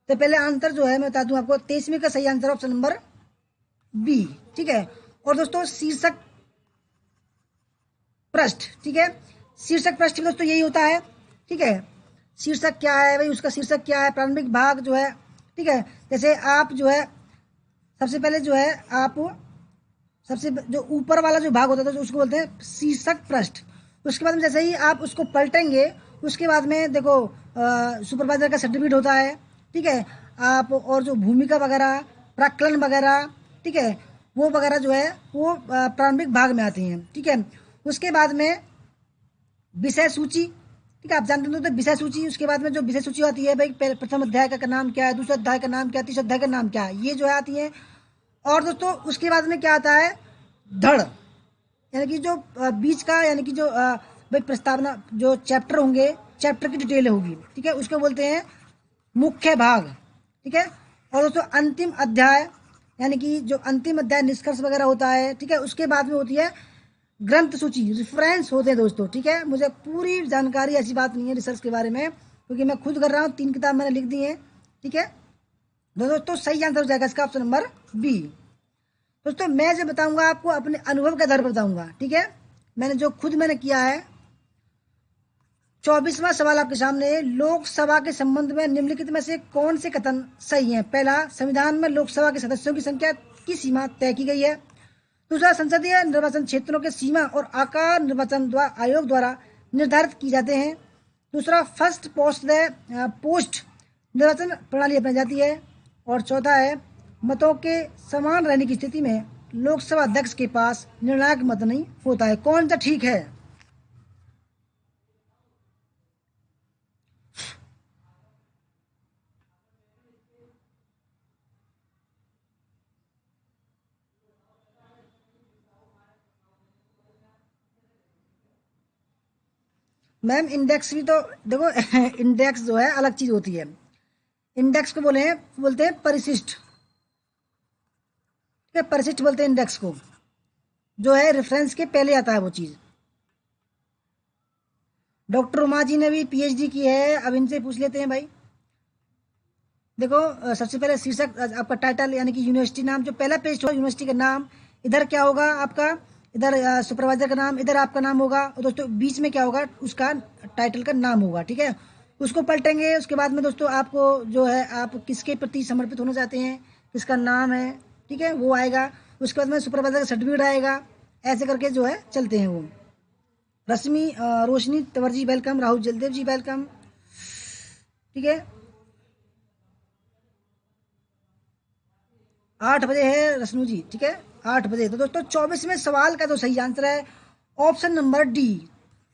तो पहले आंसर जो है मैं बता दूं आपको, 23वीं का सही आंसर ऑप्शन नंबर बी। ठीक है, और दोस्तों शीर्षक पृष्ठ, ठीक है, शीर्षक पृष्ठ दोस्तों यही होता है। ठीक है, शीर्षक क्या है भाई, उसका शीर्षक क्या है, प्रारंभिक भाग जो है। ठीक है, जैसे आप जो है सबसे पहले जो है आप सबसे जो ऊपर वाला जो भाग होता है तो उसको बोलते हैं शीर्षक पृष्ठ। उसके बाद में जैसे ही आप उसको पलटेंगे, उसके बाद में देखो सुपरवाइजर का सर्टिफिकेट होता है। ठीक है, आप और जो भूमिका वगैरह, प्राक्कलन वगैरह, ठीक है, वो वगैरह जो है वो प्रारंभिक भाग में आती हैं। ठीक है, उसके बाद में विषय सूची। ठीक है, आप जानते हो तो विषय सूची, उसके बाद में जो विषय सूची आती है भाई, प्रथम अध्याय का नाम क्या है, दूसरा अध्याय का नाम क्या है, तीसरा अध्याय का नाम क्या है, ये जो है आती है। और दोस्तों उसके बाद में क्या आता है, धड़, यानी कि जो बीच का, यानी कि जो भाई प्रस्तावना, जो चैप्टर होंगे, चैप्टर की डिटेल होगी। ठीक है, उसको बोलते हैं मुख्य भाग। ठीक है, और दोस्तों अंतिम अध्याय, यानी कि जो अंतिम अध्याय निष्कर्ष वगैरह होता है। ठीक है, उसके बाद में होती है ग्रंथ सूची, रेफरेंस होते हैं दोस्तों। ठीक है, मुझे पूरी जानकारी ऐसी बात नहीं है रिसर्च के बारे में, क्योंकि मैं खुद कर रहा हूँ, 3 किताब मैंने लिख दी है। ठीक है दोस्तों, सही आंसर हो जाएगा इसका ऑप्शन नंबर बी। दोस्तों मैं जो बताऊंगा आपको अपने अनुभव के आधार पर बताऊंगा। ठीक है, मैंने जो खुद मैंने किया है। 24वां सवाल आपके सामने, लोकसभा के संबंध में निम्नलिखित में से कौन से कथन सही हैं। पहला, संविधान में लोकसभा के सदस्यों की संख्या की सीमा तय की गई है। दूसरा, संसदीय निर्वाचन क्षेत्रों के सीमा और आकार निर्वाचन आयोग द्वारा निर्धारित की जाते हैं। दूसरा, फर्स्ट पोस्ट निर्वाचन प्रणाली अपनाई जाती है। और चौथा है, मतों के समान रहने की स्थिति में लोकसभा अध्यक्ष के पास निर्णायक मत नहीं होता है। कौन सा ठीक है? मैम इंडेक्स भी तो देखो इंडेक्स जो है अलग चीज होती है। इंडेक्स को बोलते हैं परिशिष्ट। ठीक है, परिशिष्ट बोलते हैं इंडेक्स को, जो है रेफरेंस के पहले आता है वो चीज। डॉक्टर उमा जी ने भी पीएचडी की है, अब इनसे पूछ लेते हैं भाई। देखो सबसे पहले शीर्षक आपका टाइटल, यानी कि यूनिवर्सिटी नाम, जो पहला पेज होगा यूनिवर्सिटी का नाम, इधर क्या होगा आपका, इधर सुपरवाइजर का नाम, इधर आपका नाम होगा, और दोस्तों बीच में क्या होगा, उसका टाइटल का नाम होगा। ठीक है, उसको पलटेंगे। उसके बाद में दोस्तों आपको जो है आप किसके प्रति समर्पित होना चाहते हैं, किसका नाम है, ठीक है, वो आएगा। उसके बाद में सुपरवाइजर का सर्टिफिकेट आएगा। ऐसे करके जो है चलते हैं वो। रश्मि रोशनी तंवर जी वेलकम, राहुल जलदेव जी वेलकम। ठीक है, 8 बजे है रश्मि जी। ठीक है, 8 बजे। तो दोस्तों 24वें सवाल का तो सही आंसर है ऑप्शन नंबर डी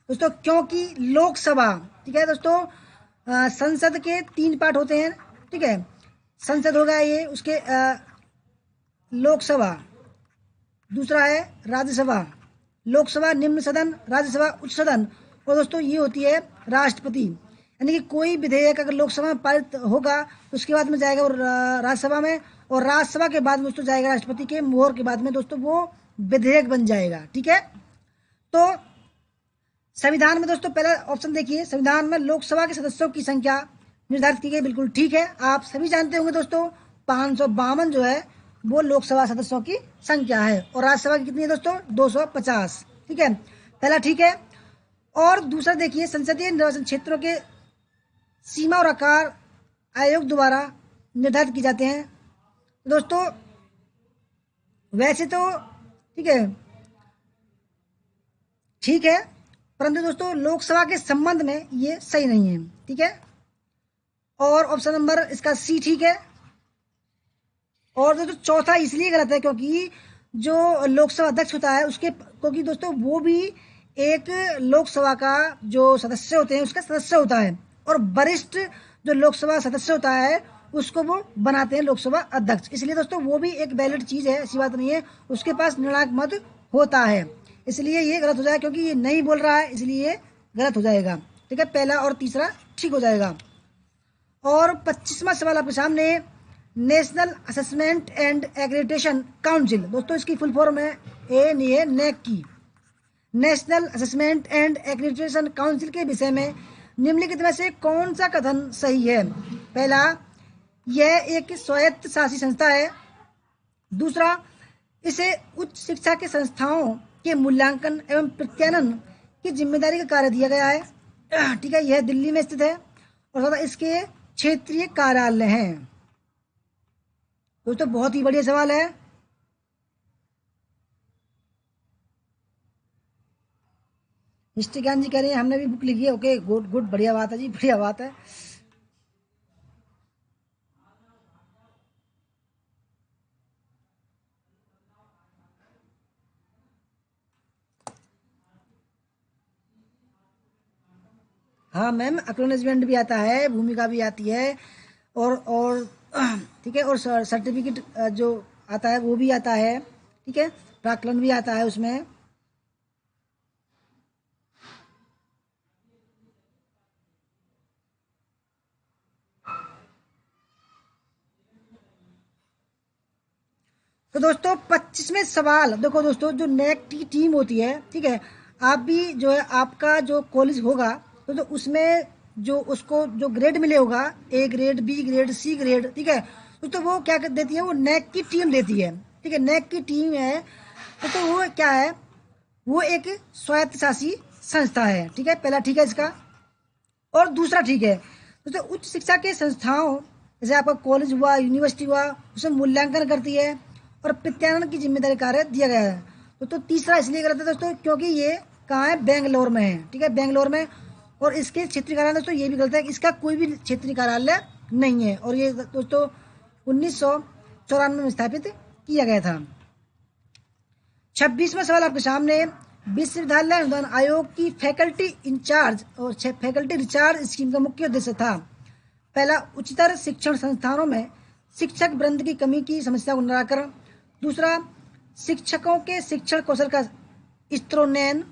दोस्तों, क्योंकि लोकसभा, ठीक है दोस्तों, संसद के 3 पार्ट होते हैं। ठीक है, संसद होगा ये, उसके लोकसभा, दूसरा है राज्यसभा। लोकसभा निम्न सदन, राज्यसभा उच्च सदन, और दोस्तों ये होती है राष्ट्रपति। यानी कि कोई विधेयक अगर लोकसभा में पारित होगा तो उसके बाद में जाएगा और राज्यसभा में, और राज्यसभा के बाद दोस्तों जाएगा राष्ट्रपति के मोहर के बाद में दोस्तों वो विधेयक बन जाएगा। ठीक है, तो संविधान में दोस्तों पहला ऑप्शन देखिए, संविधान में लोकसभा के सदस्यों की संख्या निर्धारित की गई, बिल्कुल ठीक है। आप सभी जानते होंगे दोस्तों 552 जो है वो लोकसभा सदस्यों की संख्या है, और राज्यसभा की कितनी है दोस्तों, 250। ठीक है, पहला ठीक है। और दूसरा देखिए, संसदीय निर्वाचन क्षेत्रों के सीमा और आकार आयोग द्वारा निर्धारित किए जाते हैं। दोस्तों वैसे तो ठीक है, परंतु दोस्तों लोकसभा के संबंध में ये सही नहीं है। ठीक है, और ऑप्शन नंबर इसका सी ठीक है। और दोस्तों चौथा इसलिए गलत है क्योंकि जो लोकसभा अध्यक्ष होता है उसके, क्योंकि दोस्तों वो भी एक लोकसभा का जो सदस्य होते हैं उसका सदस्य होता है, और वरिष्ठ जो लोकसभा सदस्य होता है उसको वो बनाते हैं लोकसभा अध्यक्ष। इसलिए दोस्तों वो भी एक वैलिड चीज़ है, ऐसी बात नहीं है, उसके पास निर्णायक मत होता है। इसलिए ये गलत हो जाएगा, क्योंकि ये नहीं बोल रहा है इसलिए ये गलत हो जाएगा। ठीक है, पहला और तीसरा ठीक हो जाएगा। और 25वां सवाल आपके सामने, national assessment and accreditation council. दोस्तों इसकी फुल फॉर्म है नेक की। National assessment and accreditation council के विषय में निम्नलिखित में से कौन सा कथन सही है? पहला, यह एक स्वायत्त शासी संस्था है। दूसरा, इसे उच्च शिक्षा के संस्थाओं के मूल्यांकन एवं प्रत्यायन की जिम्मेदारी का कार्य दिया गया है। ठीक है, यह दिल्ली में स्थित है और साथ इसके क्षेत्रीय कार्यालय हैं। दोस्तों बहुत ही बढ़िया सवाल है। हिस्ट्री ज्ञान जी कह रहे हैं हमने भी बुक लिखी है। ओके, गुड गुड, बढ़िया बात है जी, बढ़िया बात है। हाँ मैम, एक्नॉलेजमेंट भी आता है, भूमिका भी आती है, और ठीक है, और सर्टिफिकेट जो आता है वो भी आता है। ठीक है, प्राक्कलन भी आता है उसमें। तो दोस्तों 25वें सवाल देखो दोस्तों, जो नेक की टीम होती है, ठीक है, आप भी जो है आपका जो कॉलेज होगा तो उसमें जो उसको जो ग्रेड मिले होगा, A grade, B grade, C grade, ठीक है, तो वो क्या कर देती है, वो नेक की टीम देती है। ठीक है, नेक की टीम है तो वो क्या है, वो एक स्वायत्त शासी संस्था है। ठीक है, पहला ठीक है इसका। और दूसरा ठीक है दोस्तों, उच्च शिक्षा के संस्थाओं जैसे आपका कॉलेज हुआ, यूनिवर्सिटी हुआ, उसमें मूल्यांकन करती है और प्रत्यायन की जिम्मेदारी कार्य दिया गया है। तो तीसरा इसलिए गलत है दोस्तों क्योंकि ये कहाँ है, बेंगलोर में है। ठीक है, बेंगलोर में। और इसके क्षेत्रीय कार्यालय दोस्तों ये भी गलत है, इसका कोई भी क्षेत्रीय कार्यालय नहीं है, और ये दोस्तों 1994 में स्थापित किया गया था। 26वां सवाल आपके सामने, विश्वविद्यालय अनुदान आयोग की फैकल्टी इंचार्ज और फैकल्टी रिचार्ज स्कीम का मुख्य उद्देश्य था। पहला, उच्चतर शिक्षण संस्थानों में शिक्षक वृंद की कमी की समस्या को निराकरण। दूसरा, शिक्षकों के शिक्षण कौशल का स्तरोन्नयन।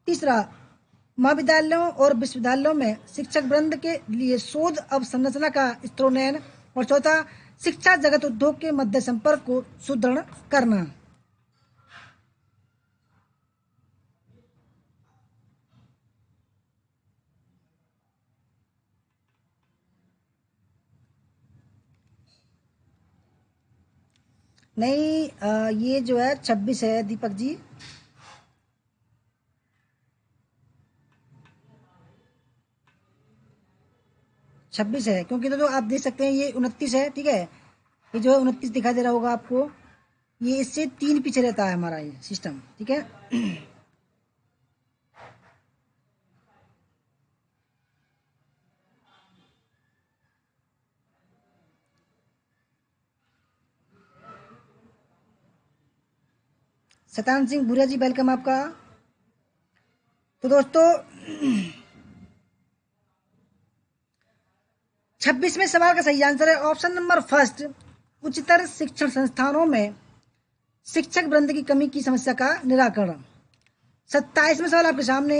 तीसरा, महाविद्यालयों और विश्वविद्यालयों में शिक्षक वृंद के लिए शोध अवसंरचना का स्तरोन्नयन। और चौथा, शिक्षा जगत उद्योग के मध्य संपर्क को सुदृढ़ करना। नहीं, ये जो है 26 है दीपक जी। 26 है, क्योंकि तो आप देख सकते हैं ये 29 है। ठीक है, ये जो है 29 दिखाई दे रहा होगा आपको, ये इससे 3 पीछे रहता है हमारा ये सिस्टम। ठीक है, शतान सिंह भूरिया जी, वेलकम आपका। तो दोस्तों 26वें सवाल का सही आंसर है ऑप्शन नंबर फर्स्ट, उच्चतर शिक्षण संस्थानों में शिक्षक वृंद की कमी की समस्या का निराकरण। 27वें सवाल आपके सामने,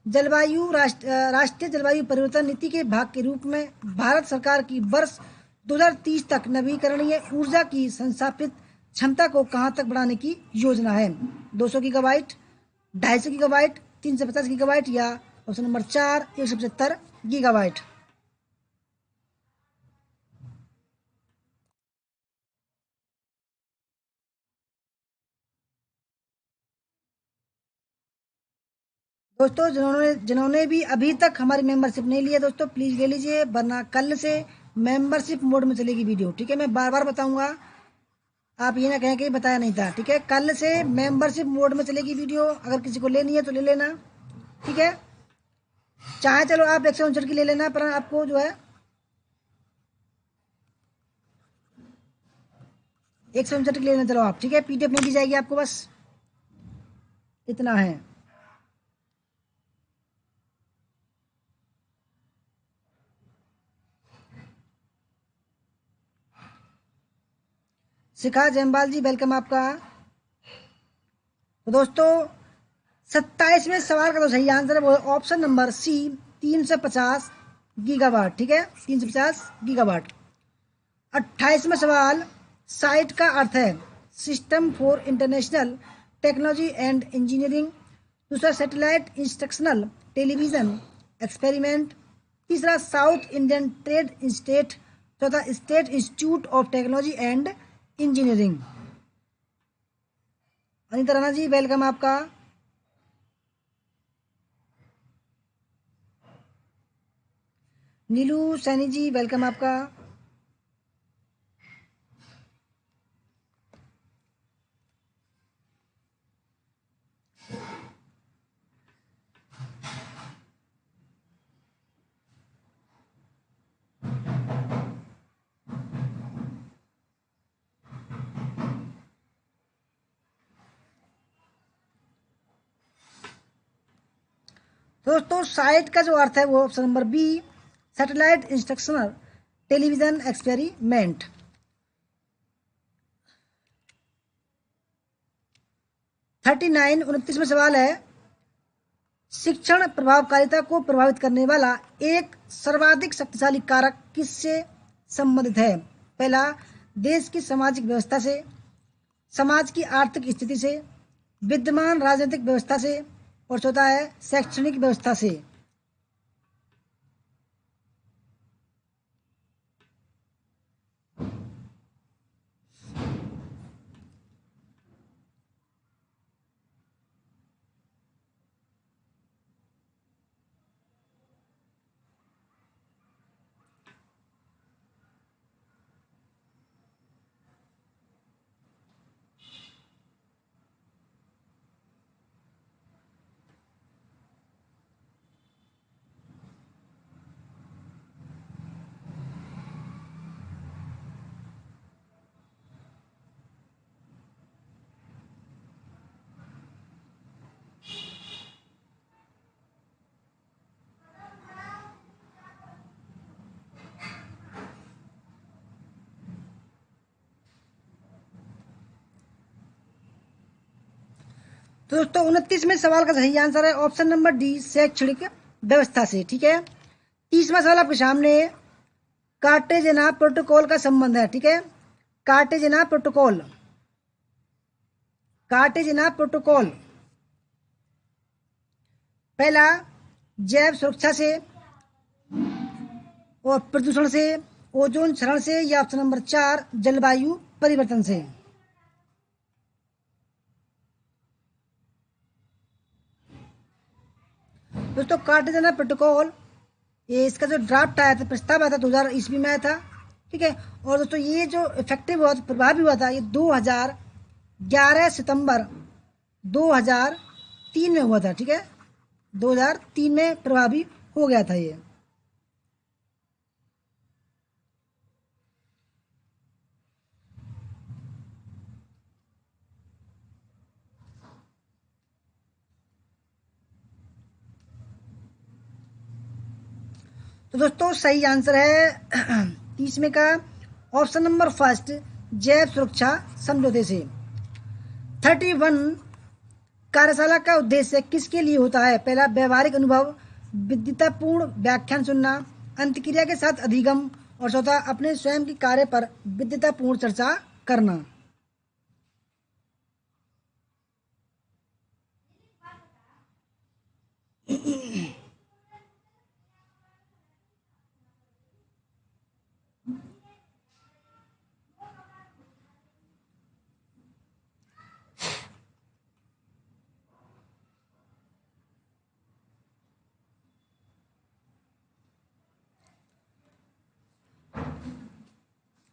राष्ट्रीय जलवायु परिवर्तन नीति के भाग के रूप में भारत सरकार की वर्ष 2030 तक नवीकरणीय ऊर्जा की संस्थापित क्षमता को कहां तक बढ़ाने की योजना है? 200 गीगावाट, 250 गीगावाट, 350 गीगावाट, या ऑप्शन नंबर 4 175 गीगावाट। दोस्तों जिन्होंने जिन्होंने भी अभी तक हमारी मेंबरशिप नहीं लिया दोस्तों, प्लीज ले लीजिए, वरना कल से मेंबरशिप मोड में चलेगी वीडियो। ठीक है, मैं बार बार बताऊंगा, आप ये ना कहें कि बताया नहीं था। ठीक है, कल से मेंबरशिप मोड में चलेगी वीडियो, अगर किसी को लेनी है तो ले लेना। ठीक है, चाहे चलो आप 159 की ले लेना, पर आपको जो है 159 की ले लेना, चलो आप। ठीक है, पीडीएफ नहीं दी जाएगी आपको, बस इतना है। शिखा जयमाल जी वेलकम आपका। तो दोस्तों 27वें सवाल का जो सही आंसर है वो है ऑप्शन नंबर सी, 350 गीगावाट। ठीक है, 350 गीगावाट। 28वां सवाल, साइट का अर्थ है system for international technology and engineering. दूसरा सैटेलाइट इंस्ट्रक्शनल टेलीविजन एक्सपेरिमेंट। तीसरा साउथ इंडियन ट्रेड इंस्टेट। चौथा state institute of technology and engineering. Anita Rana ji welcome आपका। नीलू सैनी जी वेलकम आपका। दोस्तों साइट का जो अर्थ है वो option number B, satellite instructional television experiment. 29 सवाल है, शिक्षण प्रभावकारिता को प्रभावित करने वाला एक सर्वाधिक शक्तिशाली कारक किससे संबंधित है? पहला, देश की सामाजिक व्यवस्था से, समाज की आर्थिक स्थिति से, विद्यमान राजनीतिक व्यवस्था से, और चौथा है शैक्षणिक व्यवस्था से। तो दोस्तों 29वें सवाल का सही आंसर है ऑप्शन नंबर डी, शैक्षणिक व्यवस्था से। ठीक है, 30वां सवाल आपके सामने, कार्टेजना प्रोटोकॉल का संबंध है। ठीक है, कार्टेजना प्रोटोकॉल, कार्टेजना प्रोटोकॉल पहला जैव सुरक्षा से और प्रदूषण से, ओजोन क्षरण से, या ऑप्शन नंबर 4 जलवायु परिवर्तन से। दोस्तों कार्टेजना प्रोटोकॉल, ये इसका जो ड्राफ्ट आया था, प्रस्ताव आया था 2000 ईस्वी में आया था। ठीक है, और दोस्तों ये जो इफेक्टिव हुआ, प्रभावी हुआ था, ये 2011 सितंबर 2003 में हुआ था। ठीक है, 2003 में प्रभावी हो गया था ये। तो दोस्तों सही आंसर है 30वें का ऑप्शन नंबर फर्स्ट, जैव सुरक्षा समझौते से। 31 कार्यशाला का उद्देश्य किसके लिए होता है? पहला व्यवहारिक अनुभव, विद्वतापूर्ण व्याख्यान सुनना, अंतक्रिया के साथ अधिगम, और चौथा अपने स्वयं के कार्य पर विद्वतापूर्ण चर्चा करना।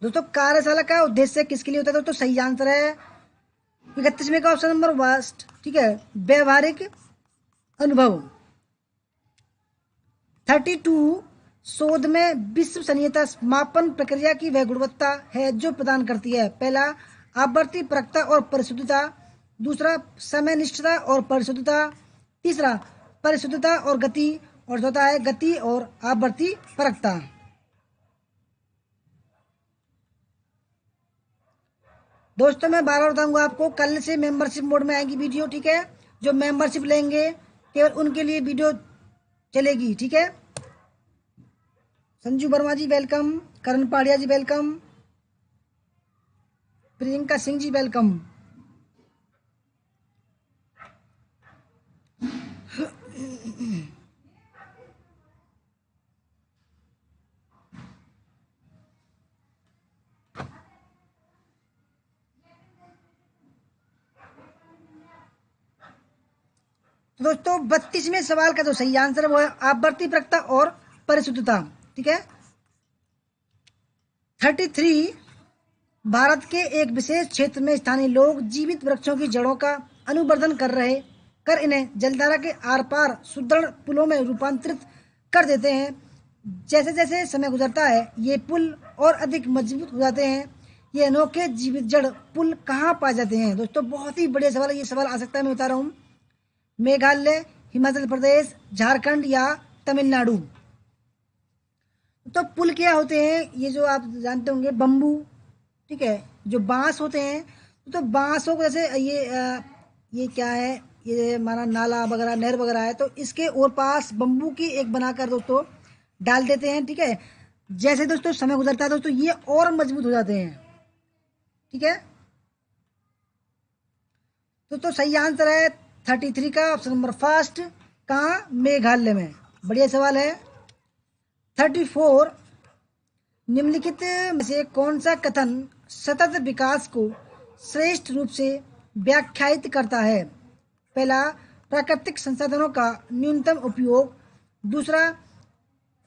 दोस्तों कार्यशाला का उद्देश्य किसके लिए होता है? दोस्तों सही आंसर है 31वें का ऑप्शन नंबर फर्स्ट। ठीक है, व्यवहारिक अनुभव। 32 शोध में विश्वसनीयता मापन प्रक्रिया की वह गुणवत्ता है जो प्रदान करती है। पहला आवर्ती परखता और परिशुद्धता, दूसरा समयनिष्ठता और परिशुद्धता, तीसरा परिशुद्धता और गति, और चौथा है गति और आवर्ती परखता। दोस्तों मैं बार बार बताऊंगा आपको, कल से मेंबरशिप मोड में आएगी वीडियो, ठीक है। जो मेंबरशिप लेंगे केवल उनके लिए वीडियो चलेगी, ठीक है। संजू वर्मा जी वेलकम, करण पाड़िया जी वेलकम, प्रियंका सिंह जी वेलकम। तो दोस्तों 32वें सवाल का जो सही आंसर है वो है आवर्ती प्रक्रिया और परिशुद्धता, ठीक है। 33, भारत के एक विशेष क्षेत्र में स्थानीय लोग जीवित वृक्षों की जड़ों का अनुवर्धन कर इन्हें जलधारा के आर पार सुदृढ़ पुलों में रूपांतरित कर देते हैं। जैसे जैसे समय गुजरता है ये पुल और अधिक मजबूत हो जाते हैं। ये अनोखे जीवित जड़ पुल कहाँ पाए जाते हैं? दोस्तों बहुत ही बढ़िया सवाल है, ये सवाल आ सकता है, मैं बता रहा हूँ। मेघालय, हिमाचल प्रदेश, झारखंड या तमिलनाडु। तो पुल क्या होते हैं? ये जो आप जानते होंगे बम्बू, ठीक है, जो बांस होते हैं। तो बांसों को जैसे ये क्या है, ये हमारा नाला वगैरह नहर वगैरह है, तो इसके और पास बम्बू की एक बनाकर दोस्तों डाल देते हैं, ठीक है। जैसे दोस्तों समय गुजरता है दोस्तों ये और मजबूत हो जाते हैं, ठीक है। तो सही आंसर है 33 का ऑप्शन नंबर फर्स्ट। कहाँ? मेघालय में। बढ़िया सवाल है। 34, निम्नलिखित में से कौन सा कथन सतत विकास को श्रेष्ठ रूप से व्याख्यायित करता है? पहला, प्राकृतिक संसाधनों का न्यूनतम उपयोग। दूसरा,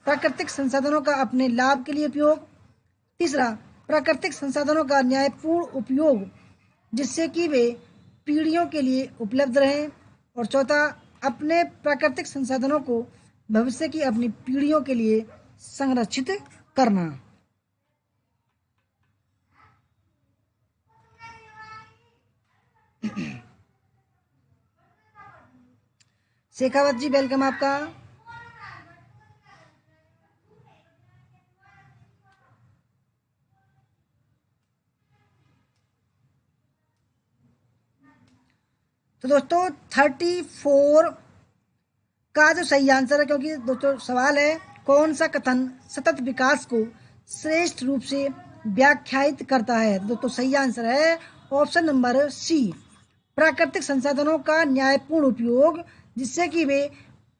प्राकृतिक संसाधनों का अपने लाभ के लिए उपयोग। तीसरा, प्राकृतिक संसाधनों का न्यायपूर्ण उपयोग जिससे कि वे पीढ़ियों के लिए उपलब्ध रहें। और चौथा, अपने प्राकृतिक संसाधनों को भविष्य की अपनी पीढ़ियों के लिए संरक्षित करना। शेखावत जी वेलकम आपका। तो दोस्तों 34 का जो सही आंसर है, क्योंकि दोस्तों सवाल है कौन सा कथन सतत विकास को श्रेष्ठ रूप से व्याख्यायित करता है। दोस्तों सही आंसर है ऑप्शन नंबर सी, प्राकृतिक संसाधनों का न्यायपूर्ण उपयोग जिससे कि वे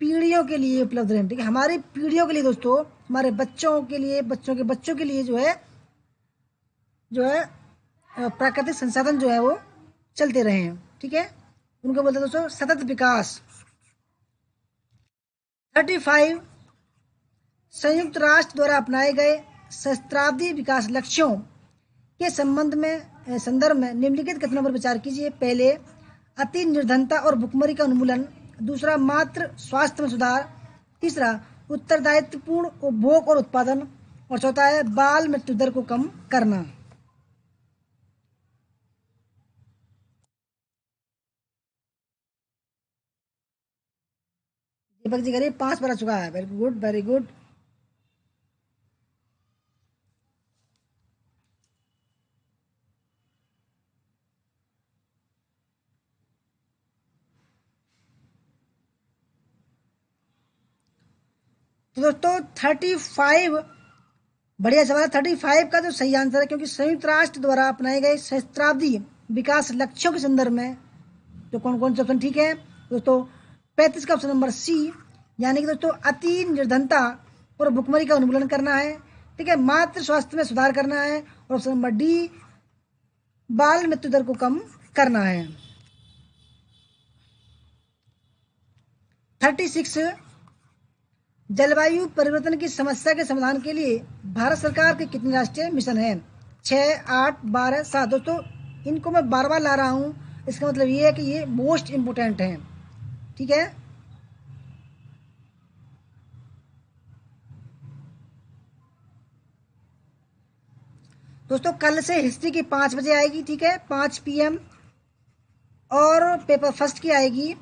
पीढ़ियों के लिए उपलब्ध रहें, ठीक है। हमारी पीढ़ियों के लिए दोस्तों, हमारे बच्चों के लिए, बच्चों के बच्चों के लिए जो है प्राकृतिक संसाधन जो है वो चलते रहे, ठीक है। उनको बोलते हैं दोस्तों सतत विकास। 35, संयुक्त राष्ट्र द्वारा अपनाए गए सहस्त्राब्दी विकास लक्ष्यों के संदर्भ में निम्नलिखित कथनों पर विचार कीजिए। पहले, अति निर्धनता और भुखमरी का उन्मूलन। दूसरा, मातृ स्वास्थ्य में सुधार। तीसरा, उत्तरदायित्वपूर्ण उपभोग और उत्पादन। और चौथा है बाल मृत्यु दर को कम करना। दीपक जी करिए 5 पर आ चुका है। Very good, very good. तो दोस्तों 35 बढ़िया सवाल है। 35 का जो सही आंसर है, क्योंकि संयुक्त राष्ट्र द्वारा अपनाए गए सहस्त्राब्दी विकास लक्ष्यों के संदर्भ में तो कौन कौन से ऑप्शन ठीक है दोस्तों? 35 का ऑप्शन नंबर सी, यानी कि दोस्तों अति निर्धनता और भुखमरी का उन्मूलन करना है, ठीक है। मातृ स्वास्थ्य में सुधार करना है। और ऑप्शन नंबर डी, बाल मृत्यु दर को कम करना है। 36, जलवायु परिवर्तन की समस्या के समाधान के लिए भारत सरकार के कितने राष्ट्रीय मिशन हैं? 6, 8, 12, 7। दोस्तों इनको मैं बार बार ला रहा हूँ, इसका मतलब ये है कि ये मोस्ट इम्पोर्टेंट हैं, ठीक है। दोस्तों कल से हिस्ट्री की 5 बजे आएगी, ठीक है, 5 PM। और पेपर फर्स्ट की आएगी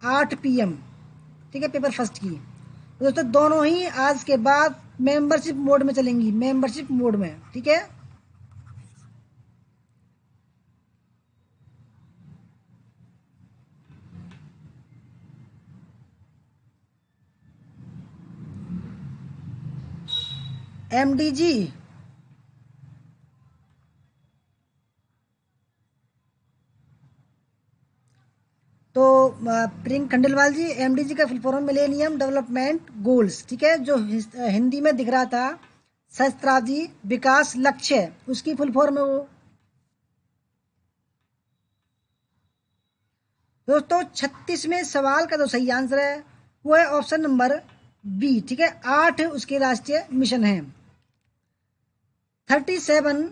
8 PM, ठीक है, पेपर फर्स्ट की। दोस्तों दोनों ही आज के बाद मेंबरशिप मोड में चलेंगी, मेंबरशिप मोड में, ठीक है। MDG, तो प्रियंक खंडेलवाल जी, MDG का full form millennium development goals, ठीक है, जो हिंदी में दिख रहा था सहस्त्राब्दी विकास लक्ष्य, उसकी फुल फॉर्म है वो। दोस्तों 36वें सवाल का जो सही आंसर है वो है ऑप्शन नंबर बी, ठीक है, 8 उसके राष्ट्रीय मिशन है। 37,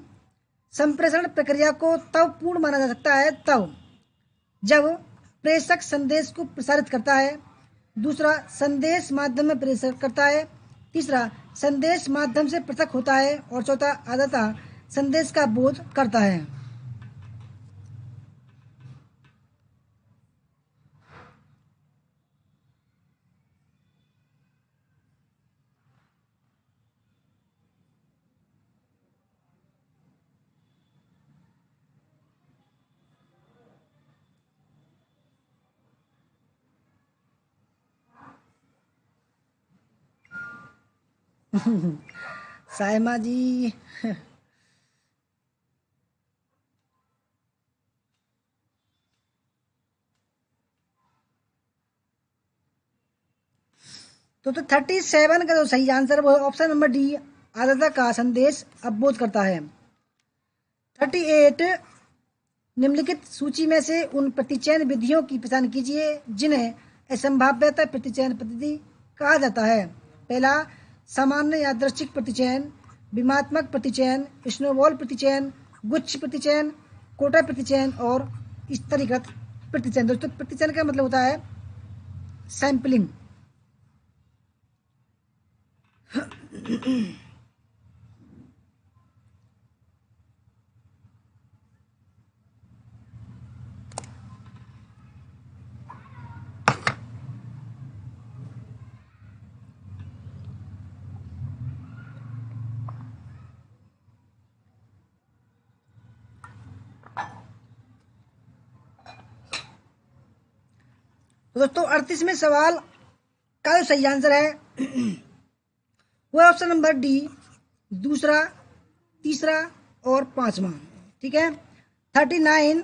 संप्रेषण प्रक्रिया को तब पूर्ण माना जा सकता है तब जब प्रेषक संदेश को प्रसारित करता है, दूसरा संदेश माध्यम में प्रेषित करता है, तीसरा संदेश माध्यम से पृथक होता है, और चौथा अंततः संदेश का बोध करता है। सायमा जी, तो 37 का जो सही आंसर है वो ऑप्शन नंबर डी, आर्द्रता का संदेश अवबोध करता है। 38, निम्नलिखित सूची में से उन प्रतिचयन विधियों की पहचान कीजिए जिन्हें असंभाव्यता प्रतिचयन पद्धति कहा जाता है। पहला, सामान्य यादृच्छिक प्रतिचयन, विमात्मक प्रतिचयन, स्नोबॉल प्रतिचयन, गुच्छ प्रतिचयन, कोटा प्रतिचयन और स्तरीकृत प्रतिचयन। दोस्तों प्रतिचयन का मतलब होता है सैंपलिंग। तो दोस्तों 38वें सवाल का जो सही आंसर है वो ऑप्शन नंबर डी, दूसरा, तीसरा और पांचवा, ठीक है। 39,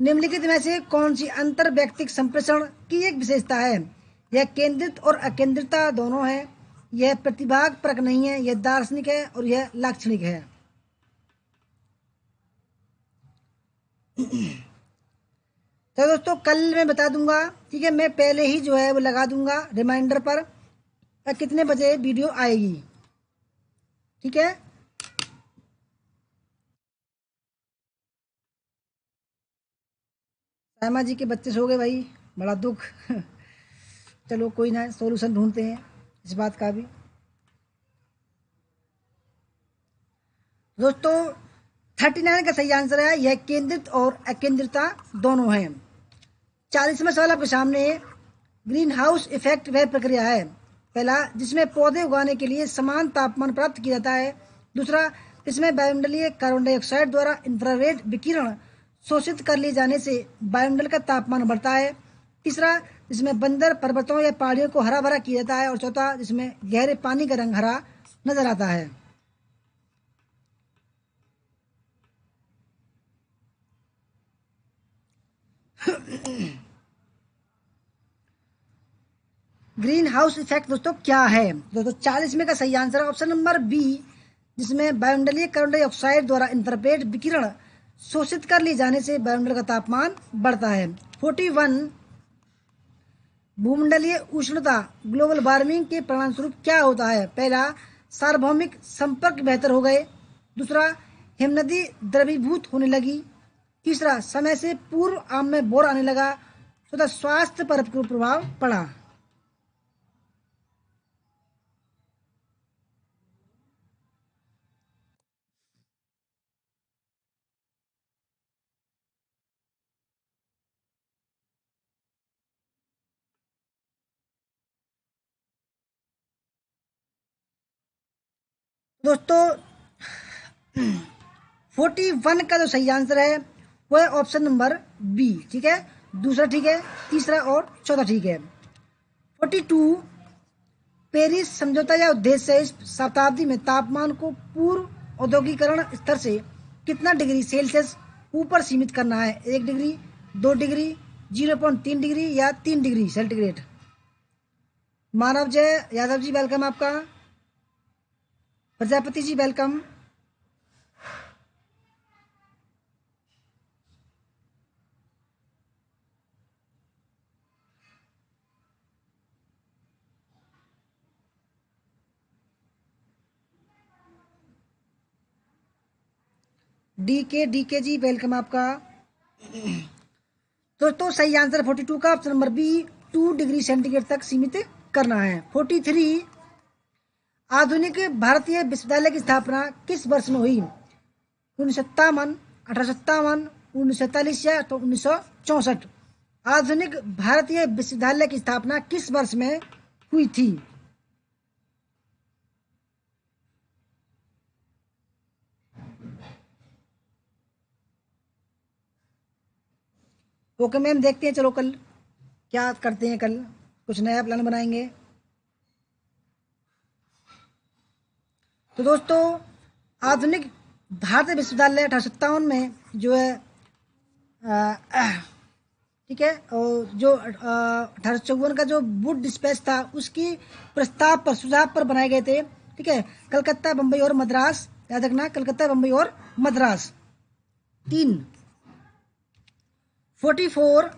निम्नलिखित में से कौन सी अंतर व्यक्तिक संप्रेषण की एक विशेषता है? यह केंद्रित और अकेंद्रिता दोनों है, यह प्रतिभाग परक नहीं है, यह दार्शनिक है और यह लाक्षणिक है। तो दोस्तों कल मैं बता दूंगा, ठीक है, मैं पहले ही जो है वो लगा दूंगा रिमाइंडर पर कितने बजे वीडियो आएगी, ठीक है। सायमा जी के बच्चे सो गए भाई, बड़ा दुख। चलो कोई ना, सॉल्यूशन ढूंढते हैं इस बात का भी। दोस्तों 39 का सही आंसर है यह केंद्रित और अकेंद्रिता दोनों है। 40वां सवाल आपके सामने, ग्रीन हाउस इफेक्ट वह प्रक्रिया है, पहला जिसमें पौधे उगाने के लिए समान तापमान प्राप्त किया जाता है, दूसरा इसमें वायुमंडलीय कार्बन डाइऑक्साइड द्वारा इंफ्रारेड विकिरण शोषित कर लिए जाने से वायुमंडल का तापमान बढ़ता है, तीसरा जिसमें बंदर पर्वतों या पहाड़ियों को हरा भरा किया जाता है, और चौथा जिसमें गहरे पानी का रंग हरा नजर आता है। ग्रीन हाउस इफेक्ट दोस्तों क्या है? दोस्तों 40 में का सही आंसर है ऑप्शन नंबर बी, जिसमें वायुमंडलीय कार्बन डाइऑक्साइड द्वारा इंफ्रारेड विकिरण शोषित कर लिए जाने से वायुमंडल का तापमान बढ़ता है। 41, भूमंडलीय उष्णता ग्लोबल वार्मिंग के परिणामस्वरूप क्या होता है? पहला सार्वभौमिक संपर्क बेहतर हो गए, दूसरा हिमनदी द्रवीभूत होने लगी, तीसरा समय से पूर्व आम में बोर आने लगा, चौथा स्वास्थ्य पर प्रभाव पड़ा। दोस्तों 41 का जो सही आंसर है वो है ऑप्शन नंबर बी, ठीक है, दूसरा ठीक है, तीसरा और चौथा ठीक है। 42, पेरिस समझौता या उद्देश्य है इस शताब्दी में तापमान को पूर्व औद्योगिकरण स्तर से कितना डिग्री सेल्सियस ऊपर सीमित करना है? 1 डिग्री, 2 डिग्री, 0.3 डिग्री या 3 डिग्री सेंटीग्रेड। मानव जय यादव जी वेलकम आपका। Prajapati ji welcome. DK ji welcome आपका। तो सही आंसर 42 का option number B, 2 degree centigrade तक सीमित करना है। 43, आधुनिक भारतीय विश्वविद्यालय की स्थापना किस वर्ष में हुई? 1957, 1857, 1947 या तो 1964। आधुनिक भारतीय विश्वविद्यालय की स्थापना किस वर्ष में हुई थी? ओके मैम, देखते हैं चलो कल क्या करते हैं, कल कुछ नया प्लान बनाएंगे। तो दोस्तों, आधुनिक भारतीय विश्वविद्यालय 1857 में जो है ठीक है, और जो 1854 का जो वुड डिस्पैच था उसकी प्रस्ताव पर सुझाव पर बनाए गए थे। ठीक है, कलकत्ता, बम्बई और मद्रास, याद रखना, कलकत्ता, बम्बई और मद्रास। 3, 44,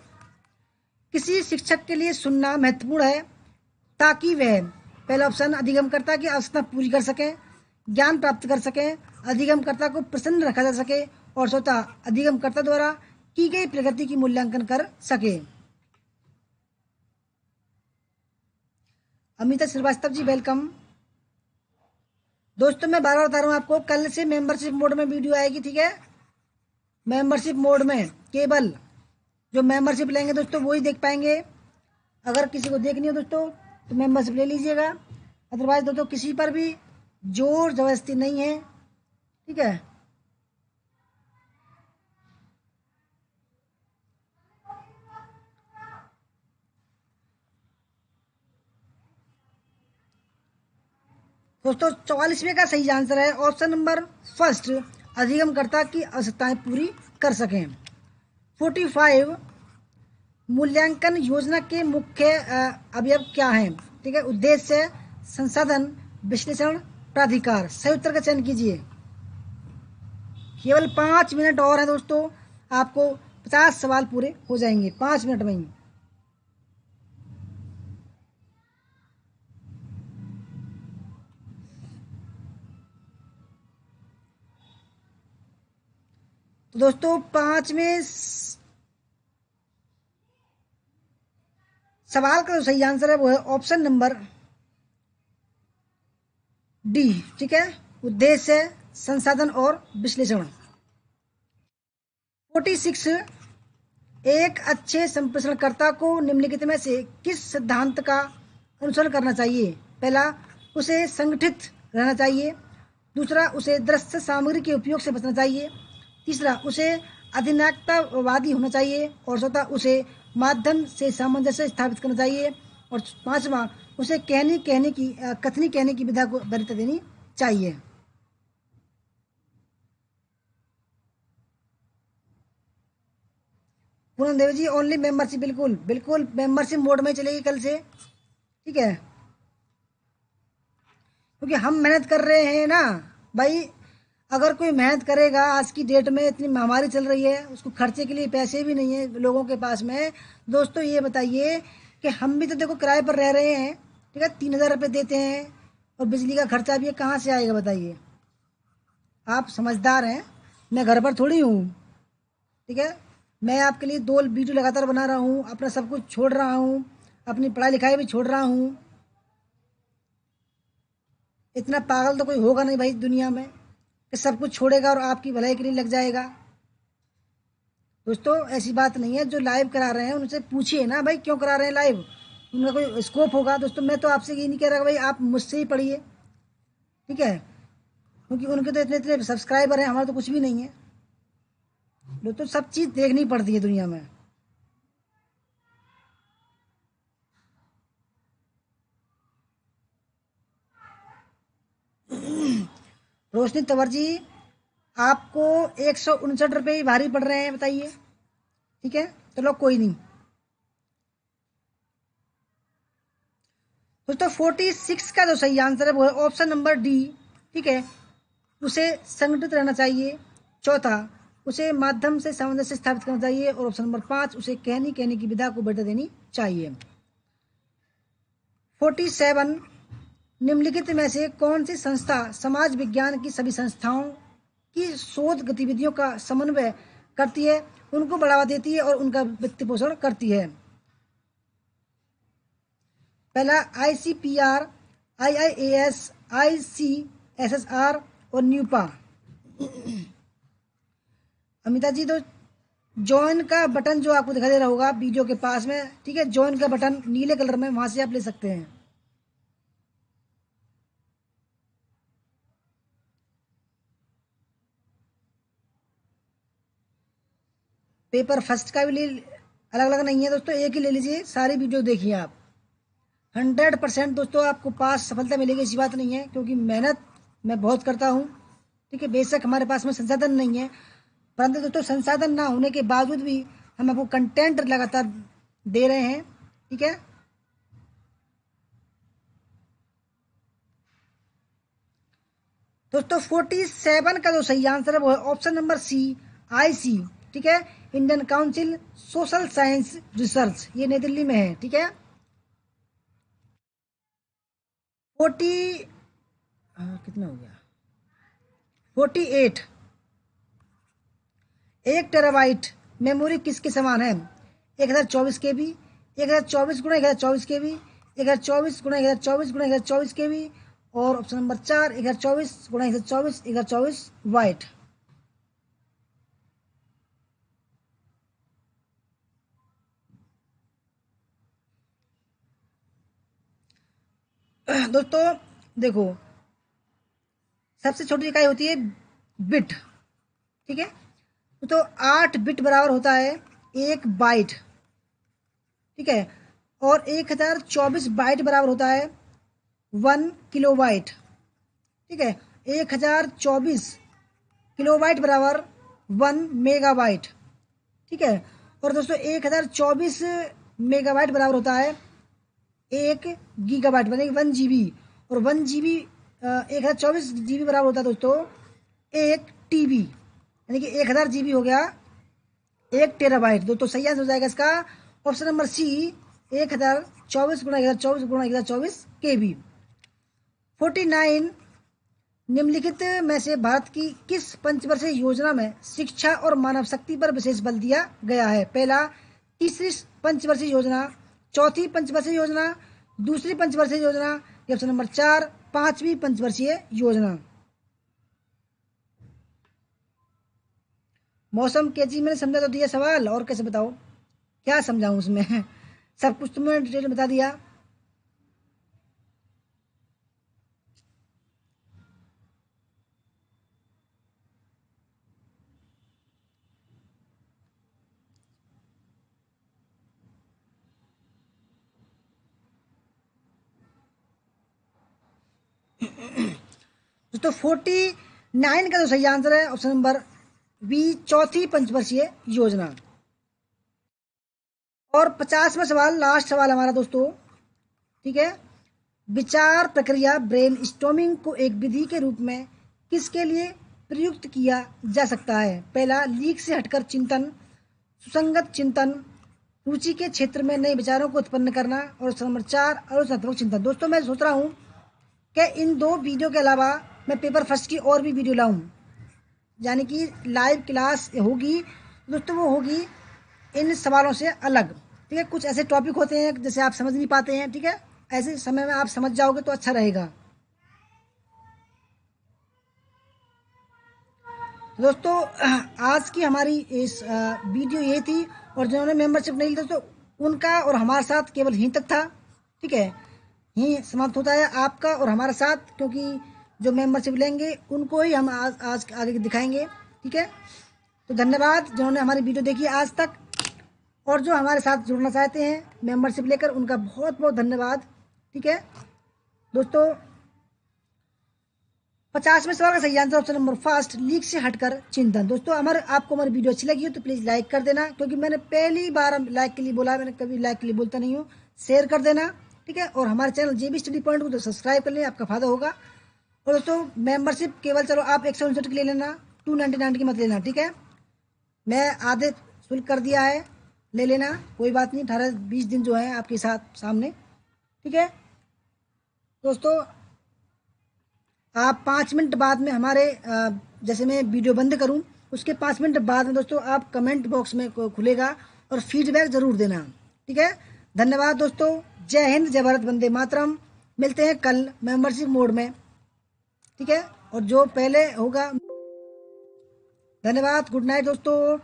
किसी शिक्षक के लिए सुनना महत्वपूर्ण है ताकि वह, पहला ऑप्शन, अधिगमकर्ता की आवश्यकता पूरी कर सके, ज्ञान प्राप्त कर सके, अधिगमकर्ता को प्रसन्न रखा जा सके, और चौथा, अधिगमकर्ता द्वारा की गई प्रगति की मूल्यांकन कर सके। अमिता श्रीवास्तव जी वेलकम। दोस्तों मैं बार बार बता रहा हूँ आपको, कल से मेंबरशिप मोड में वीडियो आएगी। ठीक है, मेंबरशिप मोड में केवल जो मेंबरशिप लेंगे दोस्तों वही देख पाएंगे। अगर किसी को देखनी हो दोस्तों तो मेंबरशिप ले लीजिएगा, अदरवाइज दोस्तों किसी पर भी जोर जबरदस्ती नहीं है। ठीक है, दोस्तों 44वें का सही आंसर है ऑप्शन नंबर फर्स्ट, अधिगमकर्ता की आवश्यकताएं पूरी कर सकें। 45, मूल्यांकन योजना के मुख्य अवयव क्या हैं? ठीक है, उद्देश्य, संसाधन, विश्लेषण, प्राधिकार। सही उत्तर का चयन कीजिए। केवल 5 मिनट और है दोस्तों, आपको 50 सवाल पूरे हो जाएंगे 5 मिनट में ही। तो दोस्तों 5वें सवाल का जो सही आंसर है वो है ऑप्शन नंबर डी। ठीक है, उद्देश्य, संसाधन और विश्लेषण। 46, एक अच्छे संप्रेषणकर्ता को निम्नलिखित में से किस सिद्धांत का अनुसरण करना चाहिए? पहला, उसे संगठित रहना चाहिए। दूसरा, उसे दृश्य सामग्री के उपयोग से बचना चाहिए। तीसरा, उसे अधिनायकतावादी होना चाहिए। और चौथा, उसे माध्यम से सामंजस्य स्थापित करना चाहिए। और पांचवा, उसे कथनी कहने की विधा को वरीयता देनी चाहिए। पूनम देवी जी ओनली मेंबरशिप, बिल्कुल बिल्कुल मेंबरशिप मोड में चलेगी कल से। ठीक है, क्योंकि हम मेहनत कर रहे हैं ना भाई। अगर कोई मेहनत करेगा, आज की डेट में इतनी महामारी चल रही है, उसको खर्चे के लिए पैसे भी नहीं है लोगों के पास में। दोस्तों ये बताइए कि हम भी तो देखो किराए पर रह रहे हैं। ठीक है, 3,000 रुपये देते हैं और बिजली का खर्चा भी है, कहाँ से आएगा बताइए? आप समझदार हैं, मैं घर पर थोड़ी हूँ। ठीक है, मैं आपके लिए 2 वीडियो लगातार बना रहा हूँ, अपना सब कुछ छोड़ रहा हूँ, अपनी पढ़ाई लिखाई भी छोड़ रहा हूँ। इतना पागल तो कोई होगा नहीं भाई दुनिया में कि सब कुछ छोड़ेगा और आपकी भलाई के लिए लग जाएगा। दोस्तों ऐसी बात नहीं है। जो लाइव करा रहे हैं उनसे पूछिए ना भाई क्यों करा रहे हैं लाइव, उनका कोई स्कोप होगा। दोस्तों मैं तो आपसे ये नहीं कह रहा भाई आप मुझसे ही पढ़िए। ठीक है, क्योंकि उनके तो इतने इतने सब्सक्राइबर हैं, हमारा तो कुछ भी नहीं है। दोस्तों सब चीज़ देखनी पड़ती है दुनिया में। रोशनी तंवर जी, आपको 169 रुपये ही भारी पड़ रहे हैं, बताइए। ठीक है, चलो कोई नहीं। दोस्तों 46 का जो सही आंसर है वो है ऑप्शन नंबर डी। ठीक है, उसे संगठित रहना चाहिए। चौथा, उसे माध्यम से सामंजस्य स्थापित करना चाहिए। और ऑप्शन नंबर 5, उसे कहनी कहने की विधा को बढ़ा देनी चाहिए। 47, निम्नलिखित में से कौन सी संस्था समाज विज्ञान की सभी संस्थाओं की शोध गतिविधियों का समन्वय करती है, उनको बढ़ावा देती है और उनका वित्त पोषण करती है? पहला ICPR, IIAS, ICSSR और न्यूपा। अमिता जी, तो ज्वाइन का बटन जो आपको दिखाई दे रहा होगा वीडियो के पास में, ठीक है, ज्वाइन का बटन नीले कलर में, वहां से आप ले सकते हैं। पेपर फर्स्ट का भी अलग अलग नहीं है दोस्तों, एक ही ले लीजिए, सारी वीडियो देखिए आप। 100% दोस्तों आपको पास सफलता मिलेगी, ऐसी बात नहीं है, क्योंकि मेहनत मैं बहुत करता हूँ। ठीक है, बेशक हमारे पास में संसाधन नहीं है, परंतु दोस्तों संसाधन ना होने के बावजूद भी हम आपको कंटेंट लगातार दे रहे हैं। ठीक है, दोस्तों 47 का जो सही आंसर है वो है ऑप्शन नंबर सी, IC। ठीक है, Indian council social science research, ये नई दिल्ली में है। ठीक है, 40 कितना हो गया, 48, 1 टेराबाइट मेमोरी किसके समान है? 1024 KB, 1024 × 1024 KB, 1024 × 1024 × 1024 KB, और ऑप्शन नंबर 4, 1024 × 1024 वाइट। दोस्तों देखो, सबसे छोटी इकाई होती है बिट। ठीक है, तो 8 बिट बराबर होता है 1 बाइट। ठीक है, और 1024 बाइट बराबर होता है 1 किलोबाइट। ठीक है, 1024 किलोबाइट बराबर 1 मेगाबाइट। ठीक है, और दोस्तों 1024 मेगाबाइट बराबर होता है 1 गीगाबाइट, यानी 1 GB। और 1 GB 1024 GB बराबर होता है दोस्तों 1 TB, यानी कि 1000 GB हो गया 1 टेराबाइट। दोस्तों सही आंसर हो जाएगा इसका ऑप्शन नंबर सी, 1024 × 1024 × 1024 KB। 49, निम्नलिखित में से भारत की किस पंचवर्षीय योजना में शिक्षा और मानव शक्ति पर विशेष बल दिया गया है? पहला, तीसरी पंचवर्षीय योजना, चौथी पंचवर्षीय योजना, दूसरी पंचवर्षीय योजना, या ऑप्शन नंबर 4, पांचवी पंचवर्षीय योजना? मौसम के जी मैंने समझा तो दिया सवाल, और कैसे बताओ, क्या समझाऊं उसमें? सब कुछ तुमने डिटेल बता दिया। दोस्तों 49 का जो सही आंसर है ऑप्शन नंबर बी, चौथी पंचवर्षीय योजना। और 50वां सवाल, लास्ट सवाल हमारा दोस्तों। ठीक है, विचार प्रक्रिया ब्रेन स्टॉर्मिंग को एक विधि के रूप में किसके लिए प्रयुक्त किया जा सकता है? पहला, लीक से हटकर चिंतन, सुसंगत चिंतन, रुचि के क्षेत्र में नए विचारों को उत्पन्न करना, और नंबर 4, आलोचनात्मक चिंतन। दोस्तों मैं सोच रहा हूँ कि इन 2 वीडियो के अलावा मैं पेपर फर्स्ट की और भी वीडियो लाऊं, यानी कि लाइव क्लास होगी दोस्तों, वो होगी इन सवालों से अलग। ठीक है, कुछ ऐसे टॉपिक होते हैं जैसे आप समझ नहीं पाते हैं। ठीक है, ऐसे समय में आप समझ जाओगे तो अच्छा रहेगा। दोस्तों आज की हमारी इस वीडियो ये थी, और जिन्होंने मेंबरशिप नहीं ली दोस्तों, उनका और हमारे साथ केवल यहीं तक था। ठीक है, यहीं समाप्त होता है आपका और हमारा साथ, क्योंकि जो मेंबरशिप लेंगे उनको ही हम आज आगे दिखाएंगे। ठीक है, तो धन्यवाद जिन्होंने हमारी वीडियो देखी आज तक, और जो हमारे साथ जुड़ना चाहते हैं मेंबरशिप लेकर, उनका बहुत बहुत धन्यवाद। ठीक है दोस्तों, 50 में सवाल का सही answer option number first, leak से हटकर चिंतन। दोस्तों आपको हमारी वीडियो अच्छी लगी हो तो प्लीज़ लाइक कर देना, क्योंकि मैंने पहली बार लाइक के लिए बोला, मैंने कभी लाइक के लिए बोलता नहीं हूँ। शेयर कर देना, ठीक है। और हमारे चैनल JB स्टडी पॉइंट को तो सब्सक्राइब कर लेना, आपका फायदा होगा। और दोस्तों मेंबरशिप केवल चलो आप 159 की ले लेना, 299 की मत लेना, ठीक है। मैं आधे शुल्क कर दिया है, ले लेना, कोई बात नहीं। 18-20 दिन जो है आपके साथ सामने, ठीक है। दोस्तों आप 5 मिनट बाद में हमारे जैसे मैं वीडियो बंद करूं उसके 5 मिनट बाद में दोस्तों आप कमेंट बॉक्स में खुलेगा और फीडबैक ज़रूर देना, ठीक है। धन्यवाद दोस्तों, जय हिंद, जय भारत, वंदे मातरम। मिलते हैं कल मेंबरशिप मोड में, ठीक है। और जो पहले होगा, धन्यवाद, गुड नाइट दोस्तों।